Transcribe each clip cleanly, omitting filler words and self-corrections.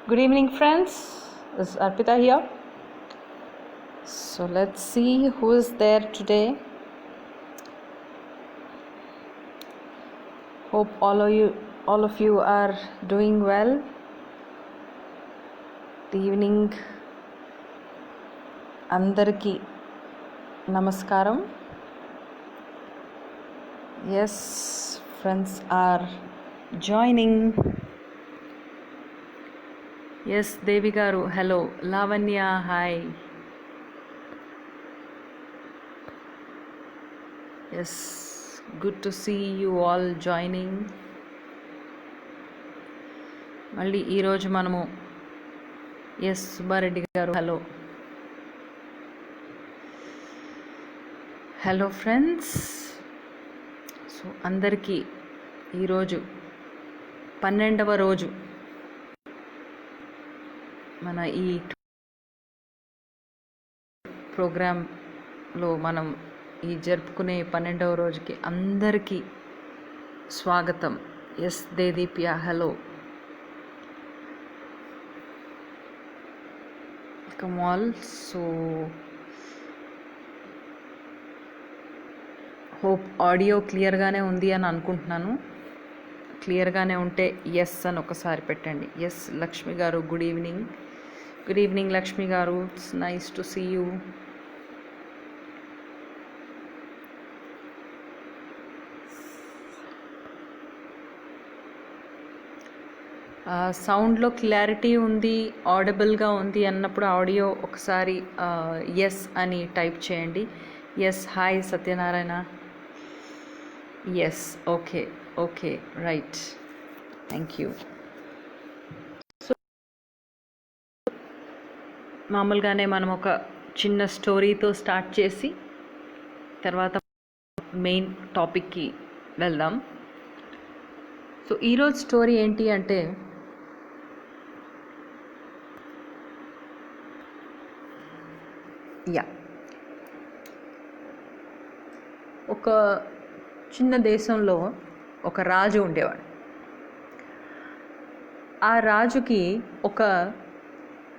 Good evening, friends. This is Arpita here. So let's see who is there today. Hope all of you are doing well. Good evening. Andarki namaskaram. Yes, friends are joining. Yes, Devi garu, hello. Lavanya, hi. Yes, good to see you all joining. మళ్ళీ ఈరోజు మనము yes Subbareddy గారు hello friends. So అందరికీ ఈరోజు 12వ రోజు మన ఈ ప్రోగ్రాంలో మనం ఈ జరుపుకునే 12వ రోజుకి అందరికీ స్వాగతం. Yes Dedeepya hello. Welcome all. So hope audio క్లియర్గానే ఉంది అని అనుకుంటున్నాను. క్లియర్గానే ఉంటే ఎస్ అని ఒకసారి పెట్టండి. Yes Lakshmi garu good evening. Good evening Lakshmi garu, it's nice to see you. సౌండ్లో క్లారిటీ ఉంది, ఆడిబుల్గా ఉంది అన్నప్పుడు ఆడియో ఒకసారి ఎస్ అని టైప్ చేయండి. Yes hi Satyanarayana. Yes okay okay right, thank you. So మామూలుగానే మనం ఒక చిన్న స్టోరీతో స్టార్ట్ చేసి తర్వాత మెయిన్ టాపిక్కి వెళ్దాం. సో ఈరోజు స్టోరీ ఏంటి అంటే, ఒక చిన్న దేశంలో ఒక రాజు ఉండేవాడు. ఆ రాజుకి ఒక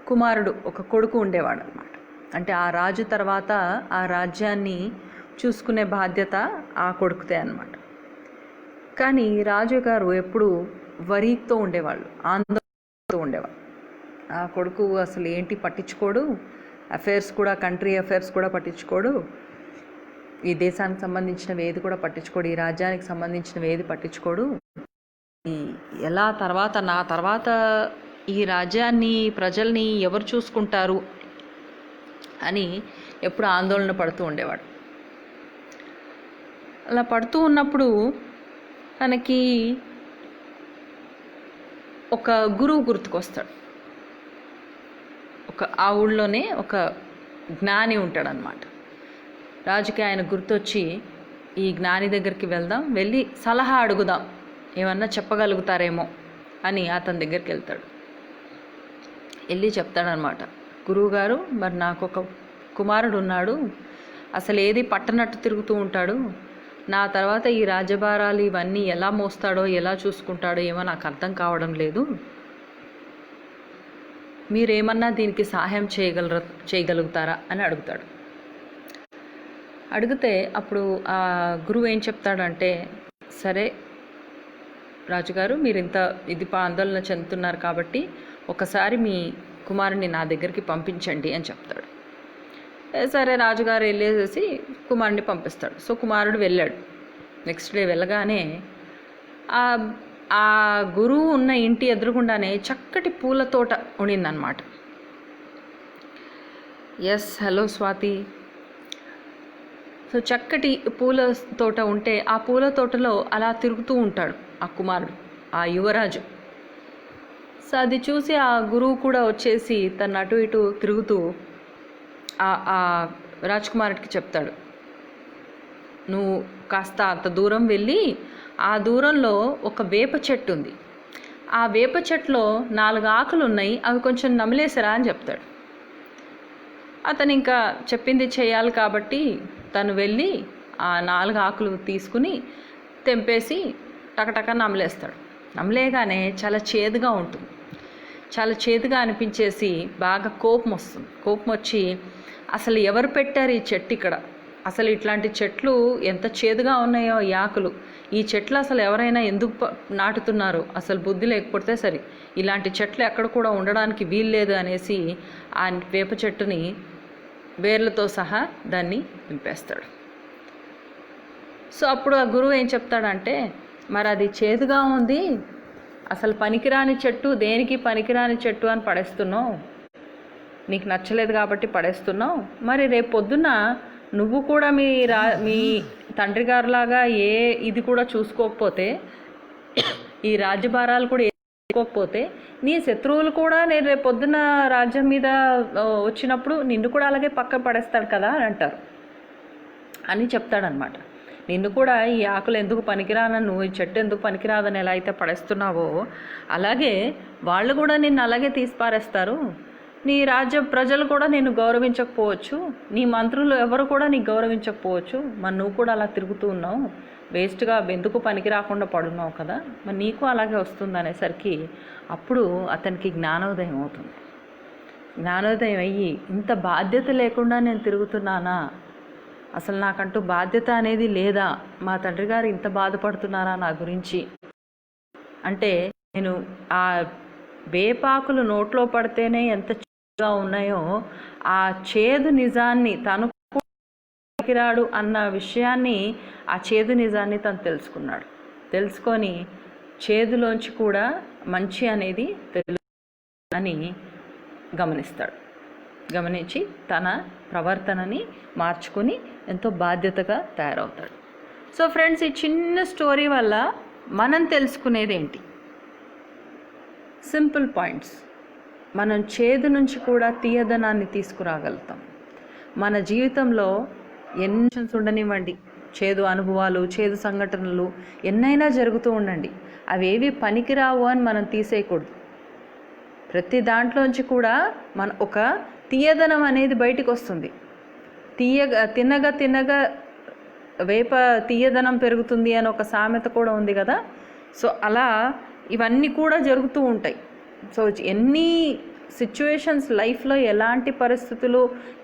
కుమారుడు, ఒక కొడుకు ఉండేవాడు అన్నమాట. అంటే ఆ రాజు తర్వాత ఆ రాజ్యాన్ని చూసుకునే బాధ్యత ఆ కొడుకుతే అన్నమాట. కానీ రాజుగారు ఎప్పుడు వరీతో ఉండేవాళ్ళు, ఆందోళనతో ఉండేవాళ్ళు. ఆ కొడుకు అసలు ఏంటి పట్టించుకోడు, అఫైర్స్ కూడా, కంట్రీ అఫైర్స్ కూడా పట్టించుకోడు, ఈ దేశానికి సంబంధించినవి ఏది కూడా పట్టించుకోడు, ఈ రాజ్యానికి సంబంధించినవి ఏది పట్టించుకోడు. ఎలా నా తర్వాత ఈ రాజ్యాన్ని, ప్రజల్ని ఎవరు చూసుకుంటారు అని ఎప్పుడు ఆందోళన పడుతూ ఉండేవాడు. అలా పడుతూ ఉన్నప్పుడు తనకి ఒక గురువు గుర్తుకొస్తాడు. ఆ ఊళ్ళోనే ఒక జ్ఞాని ఉంటాడనమాట. రాజుకి ఆయన గుర్తొచ్చి ఈ జ్ఞాని దగ్గరికి వెళ్దాం, వెళ్ళి సలహా అడుగుదాం, ఏమన్నా చెప్పగలుగుతారేమో అని అతని దగ్గరికి వెళ్తాడు. వెళ్ళి చెప్తాడనమాట, గురువుగారు మరి నాకు ఒక కుమారుడు ఉన్నాడు, అసలు ఏది పట్టనట్టు తిరుగుతూ ఉంటాడు, నా తర్వాత ఈ రాజ్యభారాలు ఇవన్నీ ఎలా మోస్తాడో, ఎలా చూసుకుంటాడో ఏమో నాకు అర్థం కావడం లేదు, మీరేమన్నా దీనికి సహాయం చేయగలుగుతారా అని అడుగుతాడు. అడిగితే అప్పుడు ఆ గురువు ఏం చెప్తాడంటే, సరే రాజుగారు మీరు ఇంత ఆందోళన చెందుతున్నారు కాబట్టి ఒకసారి మీ కుమారుని నా దగ్గరికి పంపించండి అని చెప్తాడు. సరే రాజుగారు వెళ్ళేసి కుమారుని పంపిస్తాడు. సో కుమారుడు వెళ్ళాడు. నెక్స్ట్ డే వెళ్ళగానే ఆ గురువు ఉన్న ఇంటి ఎదురుగుండానే చక్కటి పూల తోట ఉండిందన్నమాట. Yes hello Swathi. సో చక్కటి పూల తోట ఉంటే ఆ పూల తోటలో అలా తిరుగుతూ ఉంటాడు ఆ కుమారుడు, ఆ యువరాజు. సో అది చూసి ఆ గురువు కూడా వచ్చేసి తను అటు ఇటు తిరుగుతూ ఆ రాజకుమారుడికి చెప్తాడు, నువ్వు కాస్త అంత దూరం వెళ్ళి ఆ దూరంలో ఒక వేప చెట్టు ఉంది, ఆ వేప చెట్టులో 4 ఆకులు ఉన్నాయి, అవి కొంచెం నమిలేసరా అని చెప్తాడు. అతను ఇంకా చెప్పింది చేయాలి కాబట్టి తను వెళ్ళి ఆ 4 ఆకులు తీసుకుని తెంపేసి టకటక నమలేస్తాడు. నమలేగానే చాలా చేదుగా ఉంటుంది. చాలా చేదుగా అనిపించేసి బాగా కోపం వస్తుంది. కోపం వచ్చి అసలు ఎవరు పెట్టారు ఈ చెట్టు ఇక్కడ, అసలు ఇట్లాంటి చెట్లు ఎంత చేదుగా ఉన్నాయో ఈ ఆకులు, ఈ చెట్లు అసలు ఎవరైనా ఎందుకు నాటుతున్నారు, అసలు బుద్ధి లేకపోతే సరి, ఇలాంటి చెట్లు ఎక్కడ కూడా ఉండడానికి వీల్లేదు అనేసి ఆ వేప చెట్టుని వేర్లతో సహా దాన్ని నింపేస్తాడు. సో అప్పుడు ఆ గురువు ఏం చెప్తాడంటే, మరి అది చేదుగా ఉంది, అసలు పనికిరాని చెట్టు, దేనికి పనికిరాని చెట్టు అని పడేస్తున్నావు, నీకు నచ్చలేదు కాబట్టి పడేస్తున్నావు, మరి రేపు పొద్దున్న నువ్వు కూడా మీ తండ్రి గారిలాగా ఇది కూడా చూసుకోకపోతే, ఈ రాజ్యభారాలు కూడా చూసుకోకపోతే, నీ శత్రువులు కూడా నేను రేపు పొద్దున్న రాజ్యం మీద వచ్చినప్పుడు నిన్ను కూడా అలాగే పక్క పడేస్తాడు కదా అని అంటారు అని చెప్తాడనమాట. నిన్ను కూడా ఈ ఆకులు ఎందుకు పనికిరానని, నువ్వు ఈ చెట్టు ఎందుకు పనికిరాదని ఎలా అయితే పడేస్తున్నావో అలాగే వాళ్ళు కూడా నిన్ను అలాగే తీసి పారేస్తారు. నీ రాజ్య ప్రజలు కూడా నిన్ను గౌరవించకపోవచ్చు, నీ మంత్రులు ఎవరు కూడా నీకు గౌరవించకపోవచ్చు, మరి నువ్వు కూడా అలా తిరుగుతూ ఉన్నావు, వేస్ట్గా ఎందుకు పనికి రాకుండా పడున్నావు కదా, మరి నీకు అలాగే వస్తుంది అనేసరికి అప్పుడు అతనికి జ్ఞానోదయం అవుతుంది. జ్ఞానోదయం అయ్యి, ఇంత బాధ్యత లేకుండా నేను తిరుగుతున్నానా, అసలు నాకంటూ బాధ్యత అనేది లేదా, మా తండ్రి గారు ఇంత బాధపడుతున్నారా నా గురించి అంటే, నేను ఆ వేపాకులు నోట్లో పడితేనే ఎంత చేదుగా ఉన్నాయో ఆ చేదు నిజాన్ని తను పనికిరాడు అన్న విషయాన్ని, ఆ చేదు నిజాన్ని తను తెలుసుకొని చేదులోంచి కూడా మంచి అనేది అని గమనించి తన ప్రవర్తనని మార్చుకుని ఎంతో బాధ్యతగా తయారవుతాడు. సో ఫ్రెండ్స్, ఈ చిన్న స్టోరీ వల్ల మనం తెలుసుకునేది ఏంటి? Simple points. మనం చేదు నుంచి కూడా తీయదనాన్ని తీసుకురాగలుగుతాం. మన జీవితంలో ఎన్ని ఉండనివ్వండి, చేదు అనుభవాలు, చేదు సంఘటనలు ఎన్నైనా జరుగుతూ ఉండండి, అవేవి పనికిరావు అని మనం తీసేయకూడదు. ప్రతి దాంట్లోంచి కూడా మన ఒక తీయదనం అనేది బయటికి వస్తుంది. తినగా వేప తీయదనం పెరుగుతుంది అని ఒక సామెత కూడా ఉంది కదా. సో అలా ఇవన్నీ కూడా జరుగుతూ ఉంటాయి. సో ఎన్ని సిచ్యువేషన్స్ లైఫ్లో, ఎలాంటి పరిస్థితులు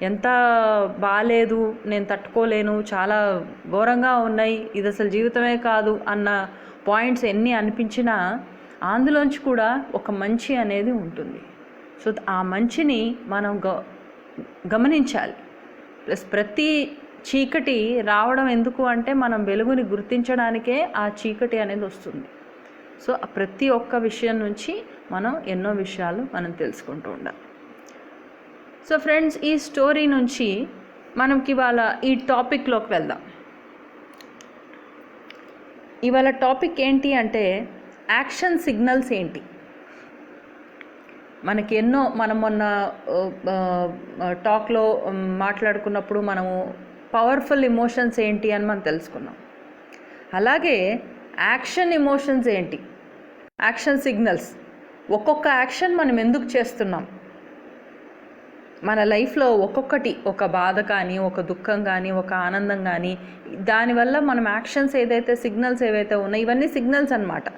ఎంత బాగాలేదు, నేను తట్టుకోలేను, చాలా ఘోరంగా ఉన్నాయి, ఇది అసలు జీవితమే కాదు అన్న పాయింట్స్ ఎన్ని అనిపించినా అందులోంచి కూడా ఒక మంచి అనేది ఉంటుంది. సో ఆ మంచిని మనం గమనించాలి. ప్లస్ ప్రతి చీకటి రావడం ఎందుకు అంటే, మనం వెలుగుని గుర్తించడానికే ఆ చీకటి అనేది వస్తుంది. సో ప్రతి ఒక్క విషయం నుంచి మనం ఎన్నో విషయాలు మనం తెలుసుకుంటూ ఉండాలి. సో ఫ్రెండ్స్, ఈ స్టోరీ నుంచి మనకి ఇవాళ ఈ టాపిక్లోకి వెళ్దాం. ఇవాళ టాపిక్ ఏంటి అంటే, యాక్షన్ సిగ్నల్స్ ఏంటి. మనకి మనం మొన్న టాక్లో మాట్లాడుకున్నప్పుడు మనము పవర్ఫుల్ ఎమోషన్స్ ఏంటి అని మనం తెలుసుకున్నాం. అలాగే యాక్షన్ ఎమోషన్స్ ఏంటి, యాక్షన్ సిగ్నల్స్, ఒక్కొక్క యాక్షన్ మనం ఎందుకు చేస్తున్నాం, మన లైఫ్లో ఒక్కొక్కటి, ఒక బాధ కానీ, ఒక దుఃఖం కానీ, ఒక ఆనందం కానీ, దానివల్ల మనం యాక్షన్స్ ఏదైతే సిగ్నల్స్ ఏవైతే ఉన్నాయో ఇవన్నీ సిగ్నల్స్ అన్నమాట.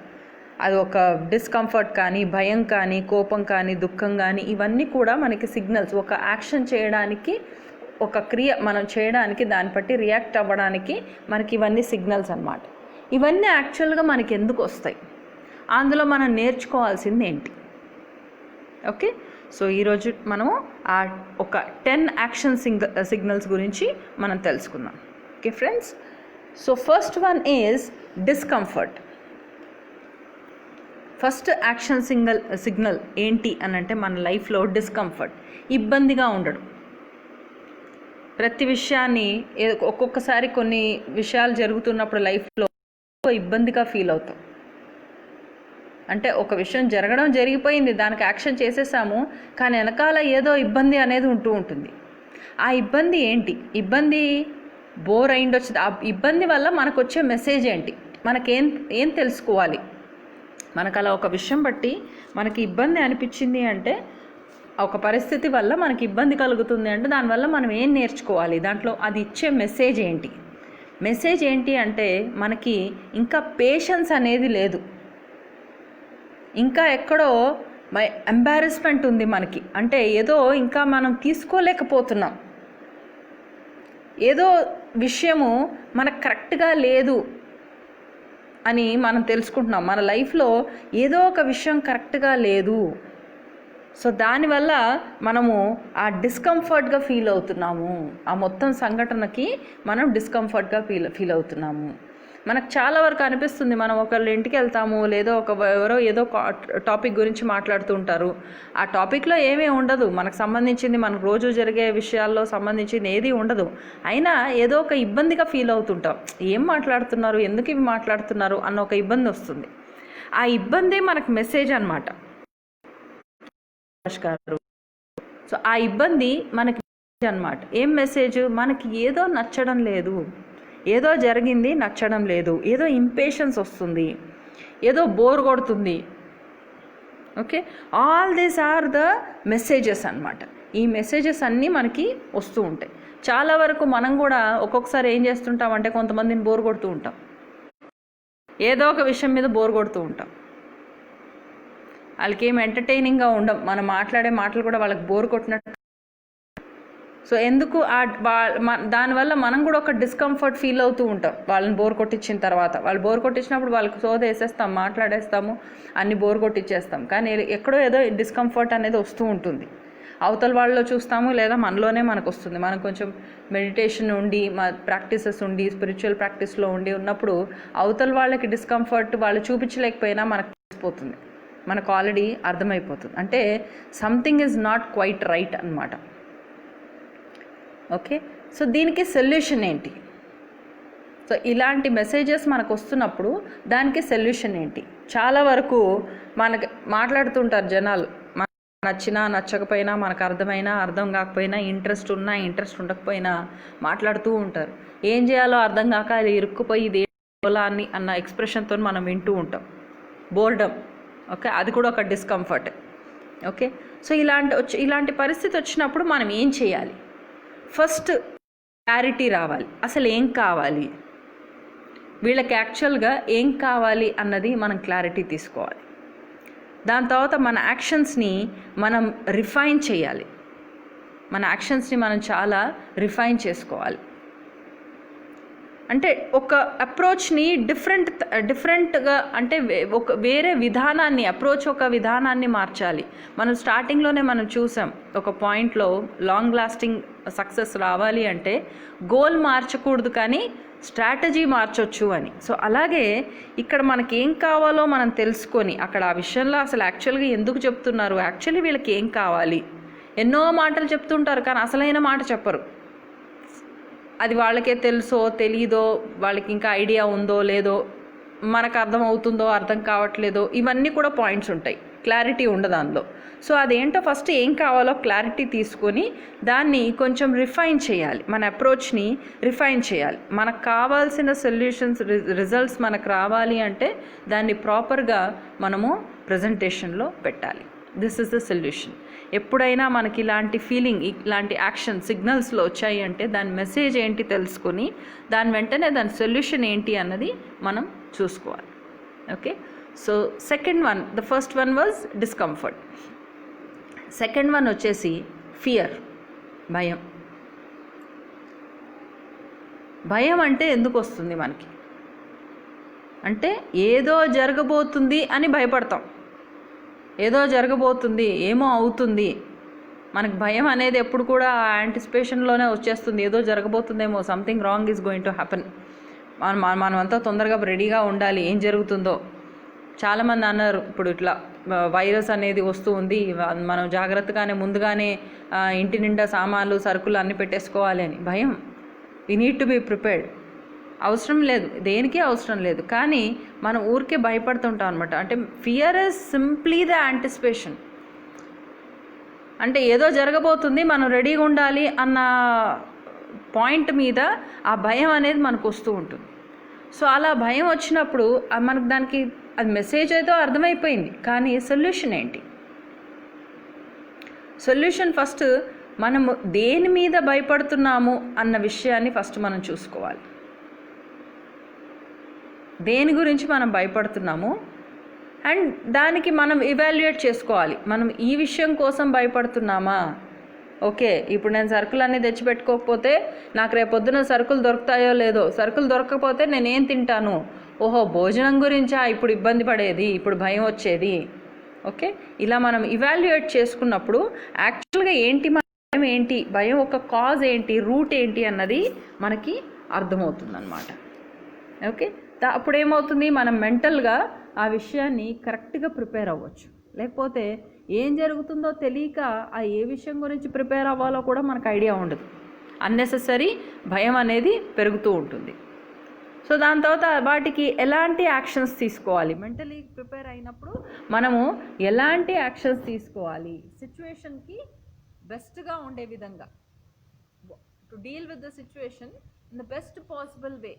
అది ఒక డిస్కంఫర్ట్ కానీ, భయం కానీ, కోపం కానీ, దుఃఖం కానీ, ఇవన్నీ కూడా మనకి సిగ్నల్స్. ఒక యాక్షన్ చేయడానికి, ఒక క్రియ మనం చేయడానికి, దాన్ని బట్టి రియాక్ట్ అవ్వడానికి మనకి ఇవన్నీ సిగ్నల్స్ అన్నమాట. ఇవన్నీ యాక్చువల్గా మనకి ఎందుకు వస్తాయి, అందులో మనం నేర్చుకోవాల్సింది ఏంటి? ఓకే, సో ఈరోజు మనము ఆ ఒక 10 యాక్షన్ సిగ్నల్స్ గురించి మనం తెలుసుకుందాం. Okay friends, so first one is discomfort. First action signal ఏంటి అని అంటే, మన లైఫ్లో డిస్కంఫర్ట్, ఇబ్బందిగా ఉండడం. ప్రతి విషయాన్ని ఒక్కొక్కసారి కొన్ని విషయాలు జరుగుతున్నప్పుడు లైఫ్లో ఇబ్బందిగా ఫీల్ అవుతాం. అంటే ఒక విషయం జరిగిపోయింది, దానికి యాక్షన్ చేసేసాము, కానీ వెనకాల ఏదో ఇబ్బంది అనేది ఉంటుంది. ఆ ఇబ్బంది ఏంటి? ఇబ్బంది బోర్ అయిండొచ్చు. ఆ ఇబ్బంది వల్ల మనకు వచ్చే మెసేజ్ ఏంటి, మనకేం తెలుసుకోవాలి? మనకు అలా ఒక విషయం బట్టి మనకి ఇబ్బంది అనిపించింది అంటే, ఒక పరిస్థితి వల్ల మనకి ఇబ్బంది కలుగుతుంది అంటే, దానివల్ల మనం ఏం నేర్చుకోవాలి, దాంట్లో అది ఇచ్చే మెసేజ్ ఏంటి అంటే, మనకి ఇంకా పేషెన్స్ అనేది లేదు, ఇంకా ఎక్కడో ఎంబారెస్మెంట్ ఉంది మనకి, అంటే ఏదో ఇంకా మనం తీసుకోలేకపోతున్నాం, ఏదో విషయము మనకు కరెక్ట్గా లేదు అని మనం తెలుసుకుంటున్నాం. మన లైఫ్లో ఏదో ఒక విషయం కరెక్ట్గా లేదు. సో దానివల్ల మనము ఆ డిస్కంఫర్ట్గా ఫీల్ అవుతున్నాము. ఆ మొత్తం సంఘటనకి మనం డిస్కంఫర్ట్గా ఫీల్ అవుతున్నాము. మనకు చాలా వరకు అనిపిస్తుంది, మనం ఒకళ్ళ ఇంటికి వెళ్తాము, లేదో ఎవరో ఏదో టాపిక్ గురించి మాట్లాడుతూ ఉంటారు. ఆ టాపిక్లో ఏమీ ఉండదు, మనకు సంబంధించింది, మనకు రోజు జరిగే విషయాల్లో సంబంధించింది ఏది ఉండదు. అయినా ఏదో ఒక ఇబ్బందిగా ఫీల్ అవుతుంటాం. ఏం మాట్లాడుతున్నారు, ఎందుకు ఇవి మాట్లాడుతున్నారు అన్న ఒక ఇబ్బంది వస్తుంది. ఆ ఇబ్బందే మనకు మెసేజ్ అన్నమాట. సో ఆ ఇబ్బంది మనకి అన్నమాట. ఏం మెసేజ్? మనకి ఏదో నచ్చడం లేదు, ఏదో జరిగింది నచ్చడం లేదు, ఏదో ఇంపేషన్స్ వస్తుంది, ఏదో బోర్ కొడుతుంది. Okay, all these are the messages అన్నమాట. ఈ మెసేజెస్ అన్నీ మనకి వస్తూ ఉంటాయి. చాలా వరకు మనం కూడా ఒక్కొక్కసారి ఏం చేస్తుంటామంటే, కొంతమందిని బోర్ కొడుతూ ఉంటాం, ఏదో ఒక విషయం మీద బోర్ కొడుతూ ఉంటాం. వాళ్ళకి ఏం ఎంటర్టైనింగ్గా ఉండం, మనం మాట్లాడే మాటలు కూడా వాళ్ళకి బోర్ కొట్టినట్టు. సో ఎందుకు దానివల్ల మనం కూడా ఒక డిస్కంఫర్ట్ ఫీల్ అవుతూ ఉంటాం. వాళ్ళని బోర్ కొట్టించిన తర్వాత, వాళ్ళు బోర్ కొట్టించినప్పుడు వాళ్ళకి సోద వేసేస్తాం, మాట్లాడేస్తాము, అన్ని బోర్ కొట్టించేస్తాం. కానీ ఎక్కడో ఏదో డిస్కంఫర్ట్ అనేది వస్తూ ఉంటుంది. అవతల వాళ్ళలో చూస్తాము, లేదా మనలోనే మనకు వస్తుంది. మనం కొంచెం మెడిటేషన్ ఉండి, ప్రాక్టీసెస్ ఉండి, స్పిరిచువల్ ప్రాక్టీస్లో ఉండి ఉన్నప్పుడు అవతల వాళ్ళకి డిస్కంఫర్ట్ వాళ్ళు చూపించలేకపోయినా మనకు తెలిసిపోతుంది, మనకు ఆల్రెడీ అర్థమైపోతుంది. అంటే something is not quite right అన్నమాట. ఓకే, సో దీనికి సొల్యూషన్ ఏంటి? సో ఇలాంటి మెసేజెస్ మనకు వస్తున్నప్పుడు దానికి సొల్యూషన్ ఏంటి? చాలా వరకు మనకి మాట్లాడుతుంటారు జనాలు, నచ్చినా నచ్చకపోయినా, మనకు అర్థమైనా అర్థం కాకపోయినా, ఇంట్రెస్ట్ ఉన్నా ఇంట్రెస్ట్ ఉండకపోయినా మాట్లాడుతూ ఉంటారు. ఏం చేయాలో అర్థం కాక అది ఇరుక్కుపోయి ఇది అని అన్న ఎక్స్ప్రెషన్తో మనం వింటూ ఉంటాం. బోర్డమ్, ఓకే, అది కూడా ఒక డిస్కంఫర్ట్. ఓకే, సో ఇలాంటి పరిస్థితి వచ్చినప్పుడు మనం ఏం చేయాలి? ఫస్ట్ క్లారిటీ రావాలి, అసలు ఏం కావాలి, వీళ్ళకి యాక్చువల్గా ఏం కావాలి అన్నది మనం క్లారిటీ తీసుకోవాలి. దాని తర్వాత మన యాక్షన్స్ని మనం రిఫైన్ చేయాలి. మన యాక్షన్స్ని మనం చాలా రిఫైన్ చేసుకోవాలి. అంటే ఒక అప్రోచ్ని డిఫరెంట్గా, అంటే వేరే విధానాన్ని, ఒక విధానాన్ని మార్చాలి. మనం స్టార్టింగ్లోనే మనం చూసాం, ఒక పాయింట్లో లాంగ్ లాస్టింగ్ సక్సెస్ రావాలి అంటే గోల్ మార్చకూడదు, కానీ స్ట్రాటజీ మార్చొచ్చు అని. సో అలాగే ఇక్కడ మనకి ఏం కావాలో మనం తెలుసుకొని, అక్కడ ఆ విషయంలో అసలు యాక్చువల్గా ఎందుకు చెప్తున్నారు, యాక్చువల్లీ వీళ్ళకి ఏం కావాలి. ఎన్నో మాటలు చెప్తుంటారు కానీ అసలైన మాట చెప్పరు. అది వాళ్ళకే తెలుసో తెలీదో, వాళ్ళకి ఇంకా ఐడియా ఉందో లేదో, మనకు అర్థం అవుతుందో అర్థం కావట్లేదో, ఇవన్నీ కూడా పాయింట్స్ ఉంటాయి, క్లారిటీ ఉండదు అందులో. సో అదేంటో ఫస్ట్ ఏం కావాలో క్లారిటీ తీసుకొని దాన్ని కొంచెం రిఫైన్ చేయాలి, మన అప్రోచ్ని రిఫైన్ చేయాలి. మనకు కావాల్సిన సొల్యూషన్స్, రిజల్ట్స్ మనకు రావాలి అంటే దాన్ని ప్రాపర్గా మనము ప్రజెంటేషన్లో పెట్టాలి. This is the solution. ఎప్పుడైనా మనకి ఇలాంటి ఫీలింగ్, ఇలాంటి యాక్షన్ సిగ్నల్స్లో వచ్చాయి అంటే దాని మెసేజ్ ఏంటి తెలుసుకొని దాని వెంటనే దాని సొల్యూషన్ ఏంటి అన్నది మనం చూసుకోవాలి. Okay, so second one, the first one was discomfort. Second one వచ్చేసి ఫియర్, భయం. భయం అంటే ఎందుకు వస్తుంది మనకి అంటే, ఏదో జరగబోతుంది అని భయపడతాం. ఏదో జరగబోతుంది, ఏమో అవుతుంది. మనకు భయం అనేది ఎప్పుడు కూడా యాంటిసిపేషన్లోనే వచ్చేస్తుంది. ఏదో జరగబోతుందేమో, something wrong is going to happen. మనమంతా తొందరగా రెడీగా ఉండాలి, ఏం జరుగుతుందో. చాలామంది అన్నారు, ఇప్పుడు ఇట్లా వైరస్ అనేది వస్తూ ఉంది, మనం జాగ్రత్తగానే ముందుగానే ఇంటి నిండా సామాన్లు, సరుకులు అన్నీ పెట్టేసుకోవాలి అని. భయం. We need to be prepared. అవసరం లేదు, దేనికి అవసరం లేదు, కానీ మనం ఊరికే భయపడుతుంటాం అనమాట. అంటే fear is simply the anticipation. అంటే ఏదో జరగబోతుంది, మనం రెడీగా ఉండాలి అన్న పాయింట్ మీద ఆ భయం అనేది మనకు వస్తూ ఉంటుంది. సో అలా భయం వచ్చినప్పుడు మనకు దానికి అది మెసేజ్ అయితే అర్థమైపోయింది, కానీ సొల్యూషన్ ఏంటి? సొల్యూషన్ ఫస్ట్ మనము దేని మీద భయపడుతున్నాము అన్న విషయాన్ని ఫస్ట్ మనం చూసుకోవాలి. దేని గురించి మనం భయపడుతున్నాము, అండ్ దానికి మనం ఇవాల్యుయేట్ చేసుకోవాలి, మనం ఈ విషయం కోసం భయపడుతున్నామా. ఓకే, ఇప్పుడు నేను సరుకులు అన్నీ తెచ్చిపెట్టుకోకపోతే నాకు రేపొద్దున సరుకులు దొరుకుతాయో లేదో, సరుకులు దొరకకపోతే నేనేం తింటాను, ఓహో భోజనం గురించా ఇప్పుడు ఇబ్బంది పడేది, ఇప్పుడు భయం వచ్చేది. ఓకే, ఇలా మనం ఇవాల్యుయేట్ చేసుకున్నప్పుడు యాక్చువల్గా ఏంటి భయం, ఏంటి భయం ఒక కాజ్ ఏంటి, రూట్ ఏంటి అన్నది మనకి అర్థమవుతుందన్నమాట. ఓకే, అప్పుడు ఏమవుతుంది, మనం మెంటల్గా ఆ విషయాన్ని కరెక్ట్గా ప్రిపేర్ అవ్వచ్చు. లేకపోతే ఏం జరుగుతుందో తెలియక ఆ ఏ విషయం గురించి ప్రిపేర్ అవ్వాలో కూడా మనకు ఐడియా ఉండదు. అన్నెసెసరీ భయం అనేది పెరుగుతూ ఉంటుంది. సో దాని తర్వాత వాటికి ఎలాంటి యాక్షన్స్ తీసుకోవాలి, మెంటలీ ప్రిపేర్ అయినప్పుడు మనము ఎలాంటి యాక్షన్స్ తీసుకోవాలి, సిచ్యువేషన్కి బెస్ట్గా ఉండే విధంగా, to deal with the situation in the best possible way,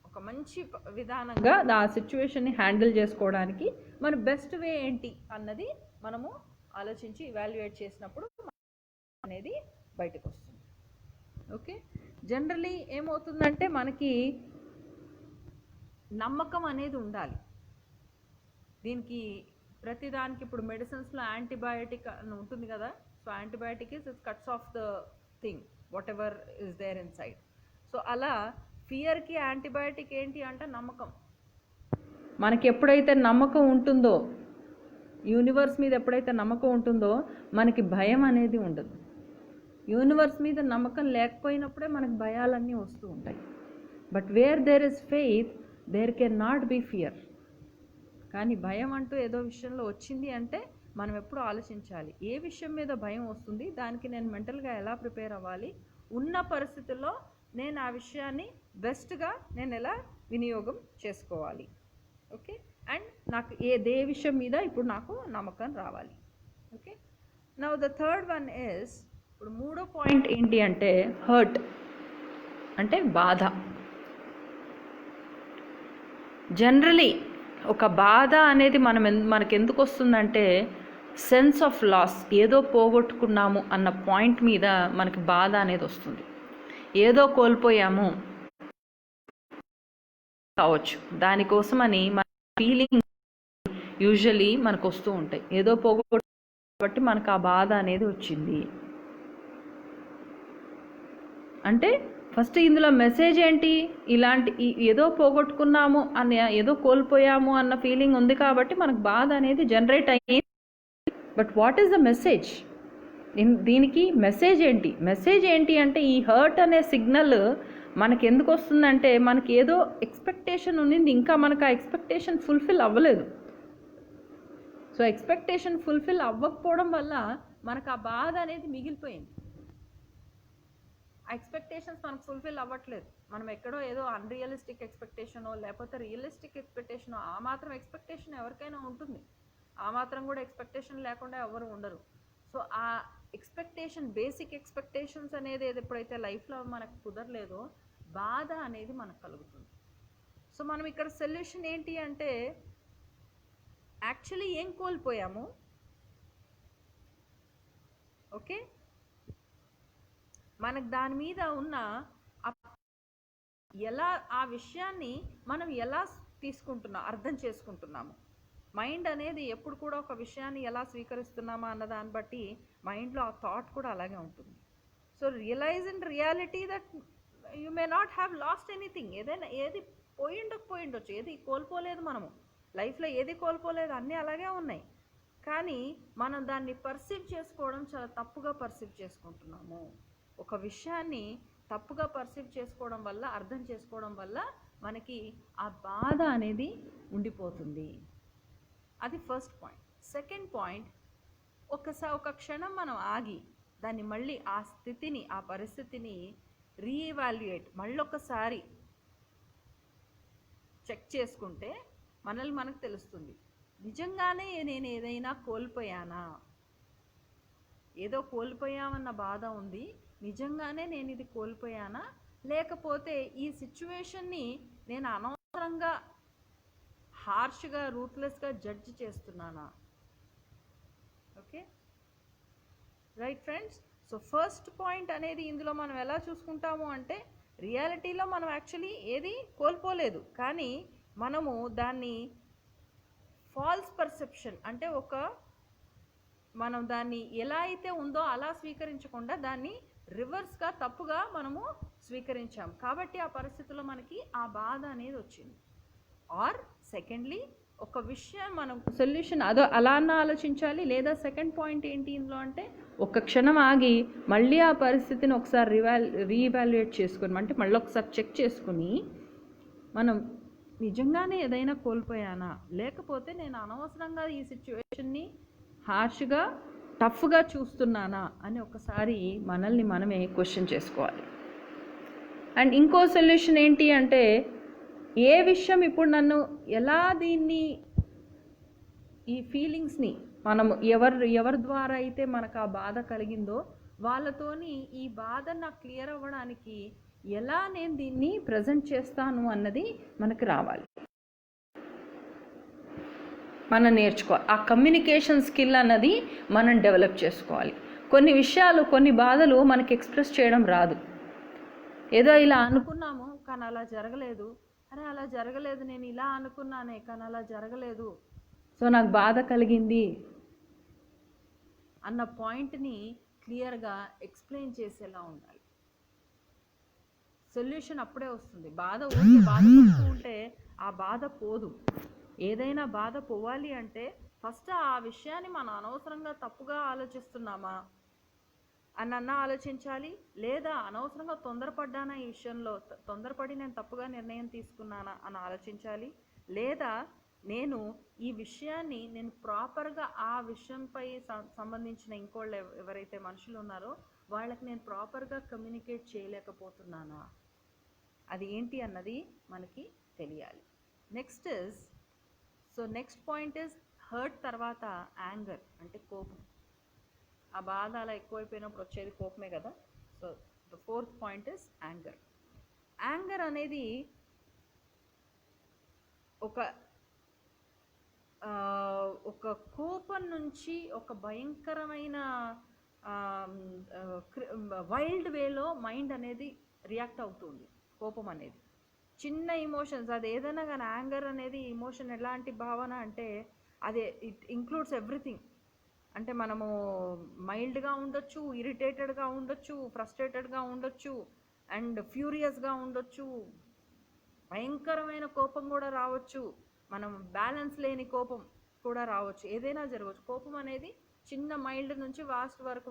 ఒక మంచి విధానంగా ఆ సిచ్యువేషన్ని హ్యాండిల్ చేసుకోవడానికి మన బెస్ట్ వే ఏంటి అన్నది మనము ఆలోచించి ఇవాల్యుయేట్ చేసినప్పుడు అనేది బయటకు వస్తుంది. ఓకే, జనరలీ ఏమవుతుందంటే మనకి నమ్మకం అనేది ఉండాలి. దీనికి ప్రతిదానికి ఇప్పుడు మెడిసిన్స్లో యాంటీబయాటిక్ అని ఉంటుంది కదా, so antibiotic is cuts off the thing whatever is there inside. So అలా ఫియర్కి యాంటీబయాటిక్ ఏంటి అంటే నమ్మకం. మనకి ఎప్పుడైతే నమ్మకం ఉంటుందో, యూనివర్స్ మీద ఎప్పుడైతే నమ్మకం ఉంటుందో మనకి భయం అనేది ఉండదు. యూనివర్స్ మీద నమ్మకం లేకపోయినప్పుడే మనకి భయాలన్నీ వస్తూ ఉంటాయి. But where there is faith there can not be fear. కానీ భయం అంటూ ఏదో విషయంలో వచ్చింది అంటే మనం ఎప్పుడు ఆలోచించాలి, ఏ విషయం మీద భయం వస్తుంది, దానికి నేను మెంటల్గా ఎలా ప్రిపేర్ అవ్వాలి, ఉన్న పరిస్థితుల్లో నేను ఆ విషయాన్ని బెస్ట్గా నేను ఎలా వినియోగం చేసుకోవాలి. ఓకే, అండ్ నాకు ఏ విషయం మీద ఇప్పుడు నాకు నమ్మకం రావాలి. Okay, now the third one is, ఇప్పుడు మూడో పాయింట్ ఏంటి అంటే హర్ట్, అంటే బాధ. జనరలీ ఒక బాధ అనేది మనకు ఎందుకు వస్తుందంటే సెన్స్ ఆఫ్ లాస్, ఏదో పోగొట్టుకున్నాము అన్న పాయింట్ మీద మనకి బాధ అనేది వస్తుంది. ఏదో కోల్పోయాము కావచ్చు, దానికోసమని మన ఫీలింగ్ యూజువలీ మనకు వస్తూ ఉంటాయి. ఏదో పోగొట్టు కాబట్టి మనకు ఆ బాధ అనేది వచ్చింది అంటే ఫస్ట్ ఇందులో మెసేజ్ ఏంటి, ఇలాంటి ఏదో పోగొట్టుకున్నాము అని, ఏదో కోల్పోయాము అన్న ఫీలింగ్ ఉంది కాబట్టి మనకు బాధ అనేది జనరేట్ అయ్యింది. But what is the message, దీనికి మెసేజ్ ఏంటి, మెసేజ్ ఏంటి అంటే ఈ హర్ట్ అనే సిగ్నల్ మనకి ఎందుకు వస్తుందంటే మనకి ఏదో ఎక్స్పెక్టేషన్ ఉన్నింది, ఇంకా మనకు ఆ ఎక్స్పెక్టేషన్ ఫుల్ఫిల్ అవ్వలేదు. సో ఎక్స్పెక్టేషన్ ఫుల్ఫిల్ అవ్వకపోవడం వల్ల మనకు ఆ బాధ అనేది మిగిలిపోయింది. ఆ ఎక్స్పెక్టేషన్స్ మనకు ఫుల్ఫిల్ అవ్వట్లేదు, మనం ఎక్కడో ఏదో అన్రియలిస్టిక్ ఎక్స్పెక్టేషనో లేకపోతే రియలిస్టిక్ ఎక్స్పెక్టేషనో, ఆ మాత్రం ఎక్స్పెక్టేషన్ ఎవరికైనా ఉంటుంది, ఆ మాత్రం కూడా ఎక్స్పెక్టేషన్ లేకుండా ఎవరు ఉండరు. సో ఆ ఎక్స్పెక్టేషన్, బేసిక్ ఎక్స్పెక్టేషన్స్ అనేది ఎప్పుడైతే లైఫ్లో మనకు కుదరలేదో బాధ అనేది మనకు కలుగుతుంది. సో మనం ఇక్కడ సొల్యూషన్ ఏంటి అంటే యాక్చువల్లీ ఏం కోల్పోయాము, ఓకే, మనకు దాని మీద ఉన్న ఎలా ఆ విషయాన్ని మనం ఎలా తీసుకుంటున్నాం, అర్థం చేసుకుంటున్నాము. మైండ్ అనేది ఎప్పుడు కూడా ఒక విషయాన్ని ఎలా స్వీకరిస్తున్నామా అన్న దాన్ని బట్టి మైండ్లో ఆ థాట్ కూడా అలాగే ఉంటుంది. So realize in reality that you may not have lost anything. ఏదైనా ఏది పోయిండొచ్చు, ఏది కోల్పోలేదు, మనము లైఫ్లో ఏది కోల్పోలేదు, అన్నీ అలాగే ఉన్నాయి. కానీ మనం దాన్ని పర్సీవ్ చేసుకోవడం చాలా తప్పుగా పర్సీవ్ చేసుకుంటున్నాము. ఒక విషయాన్ని తప్పుగా పర్సీవ్ చేసుకోవడం వల్ల, అర్థం చేసుకోవడం వల్ల మనకి ఆ బాధ అనేది ఉండిపోతుంది. అది ఫస్ట్ పాయింట్. సెకండ్ పాయింట్, ఒక క్షణం మనం ఆగి దాన్ని మళ్ళీ ఆ స్థితిని, ఆ పరిస్థితిని రీఎవాల్యుయేట్, మళ్ళొకసారి చెక్ చేసుకుంటే మనకు తెలుస్తుంది, నిజంగానే నేను ఏదైనా కోల్పోయానా, ఏదో కోల్పోయామన్న బాధ ఉంది, నిజంగానే నేను ఇది కోల్పోయానా, లేకపోతే ఈ సిచ్యువేషన్ని నేను అనవసరంగా హార్ష్గా, రూత్లెస్గా జడ్జ్ చేస్తున్నానా. Okay, right friends. So first point అనేది ఇందులో మనం ఎలా చూసుకుంటాము అంటే రియాలిటీలో మనం యాక్చువల్లీ ఏది కోల్పోలేదు, కానీ మనము దాన్ని ఫాల్స్ పర్సెప్షన్ అంటే మనం దాన్ని ఎలా అయితే ఉందో అలా స్వీకరించకుండా దాన్ని రివర్స్గా తప్పుగా మనము స్వీకరించాం కాబట్టి ఆ పరిస్థితుల్లో మనకి ఆ బాధ అనేది వచ్చింది. ఆర్ సెకండ్లీ ఒక విషయం మనం సొల్యూషన్ అలా ఆలోచించాలి. లేదా సెకండ్ పాయింట్ ఏంటి ఇందులో అంటే ఒక క్షణం ఆగి మళ్ళీ ఆ పరిస్థితిని ఒకసారి రీఇవాల్యుయేట్ చేసుకుని అంటే మళ్ళీ ఒకసారి చెక్ చేసుకుని మనం నిజంగానే ఏదైనా కోల్పోయానా, లేకపోతే నేను అనవసరంగా ఈ సిచ్యువేషన్ని హార్ష్గా టఫ్గా చూస్తున్నానా అని ఒకసారి మనల్ని మనమే క్వశ్చన్ చేసుకోవాలి. అండ్ ఇంకో సొల్యూషన్ ఏంటి అంటే ఏ విషయం ఇప్పుడు నన్ను ఎలా ఈ ఫీలింగ్స్ని మనం ఎవరి ద్వారా అయితే మనకు ఆ బాధ కలిగిందో వాళ్ళతోని ఈ బాధ నాకు క్లియర్ అవ్వడానికి ఎలా నేను దీన్ని ప్రజెంట్ చేస్తాను అన్నది మనకు రావాలి, మనం నేర్చుకోవాలి. ఆ కమ్యూనికేషన్ స్కిల్ అన్నది మనం డెవలప్ చేసుకోవాలి. కొన్ని విషయాలు కొన్ని బాధలు మనకి ఎక్స్ప్రెస్ చేయడం రాదు. ఏదో ఇలా అనుకున్నాము కానీ అలా జరగలేదు, అరే అలా జరగలేదు, నేను ఇలా అనుకున్నానే కానీ అలా జరగలేదు, సో నాకు బాధ కలిగింది అన్న పాయింట్ని క్లియర్గా ఎక్స్ప్లెయిన్ చేసేలా ఉండాలి. సొల్యూషన్ అప్పుడే వస్తుంది. బాధపడుతూ ఉంటే ఆ బాధ పోదు. ఏదైనా బాధ పోవాలి అంటే ఫస్ట్ ఆ విషయాన్ని మనం అనవసరంగా తప్పుగా ఆలోచిస్తున్నామా అన్న ఆలోచించాలి, లేదా అనవసరంగా తొందరపడ్డానా ఈ విషయంలో, తొందరపడి నేను తప్పుగా నిర్ణయం తీసుకున్నానా అని ఆలోచించాలి, లేదా నేను ఈ విషయాన్ని నేను ప్రాపర్గా ఆ విషయంపై సంబంధించిన ఇంకోళ్ళు ఎవరైతే మనుషులు ఉన్నారో వాళ్ళకి నేను ప్రాపర్గా కమ్యూనికేట్ చేయలేకపోతున్నానా, అది ఏంటి అన్నది మనకి తెలియాలి. నెక్స్ట్ పాయింట్ ఇస్ హర్ట్ తర్వాత యాంగర్ అంటే కోపం. ఆ బాధ అలా ఎక్కువైపోయినప్పుడు వచ్చేది కోపమే కదా. So the fourth point is anger. Anger అనేది ఒక కోపం నుంచి ఒక భయంకరమైన వైల్డ్ వేలో మైండ్ అనేది రియాక్ట్ అవుతుంది. కోపం అనేది చిన్న ఇమోషన్స్, అది ఏదైనా కానీ యాంగర్ అనేది ఇమోషన్ ఎలాంటి భావన అంటే ఇట్ ఇంక్లూడ్స్ ఎవ్రీథింగ్. అంటే మనము మైల్డ్గా ఉండొచ్చు, ఇరిటేటెడ్గా ఉండొచ్చు, ఫ్రస్ట్రేటెడ్గా ఉండొచ్చు, అండ్ ఫ్యూరియస్గా ఉండొచ్చు, భయంకరమైన కోపం కూడా రావచ్చు, మనం బ్యాలెన్స్ లేని కోపం కూడా రావచ్చు, ఏదైనా జరగవచ్చు. కోపం అనేది చిన్న మైల్డ్ నుంచి వాస్ట్ వరకు,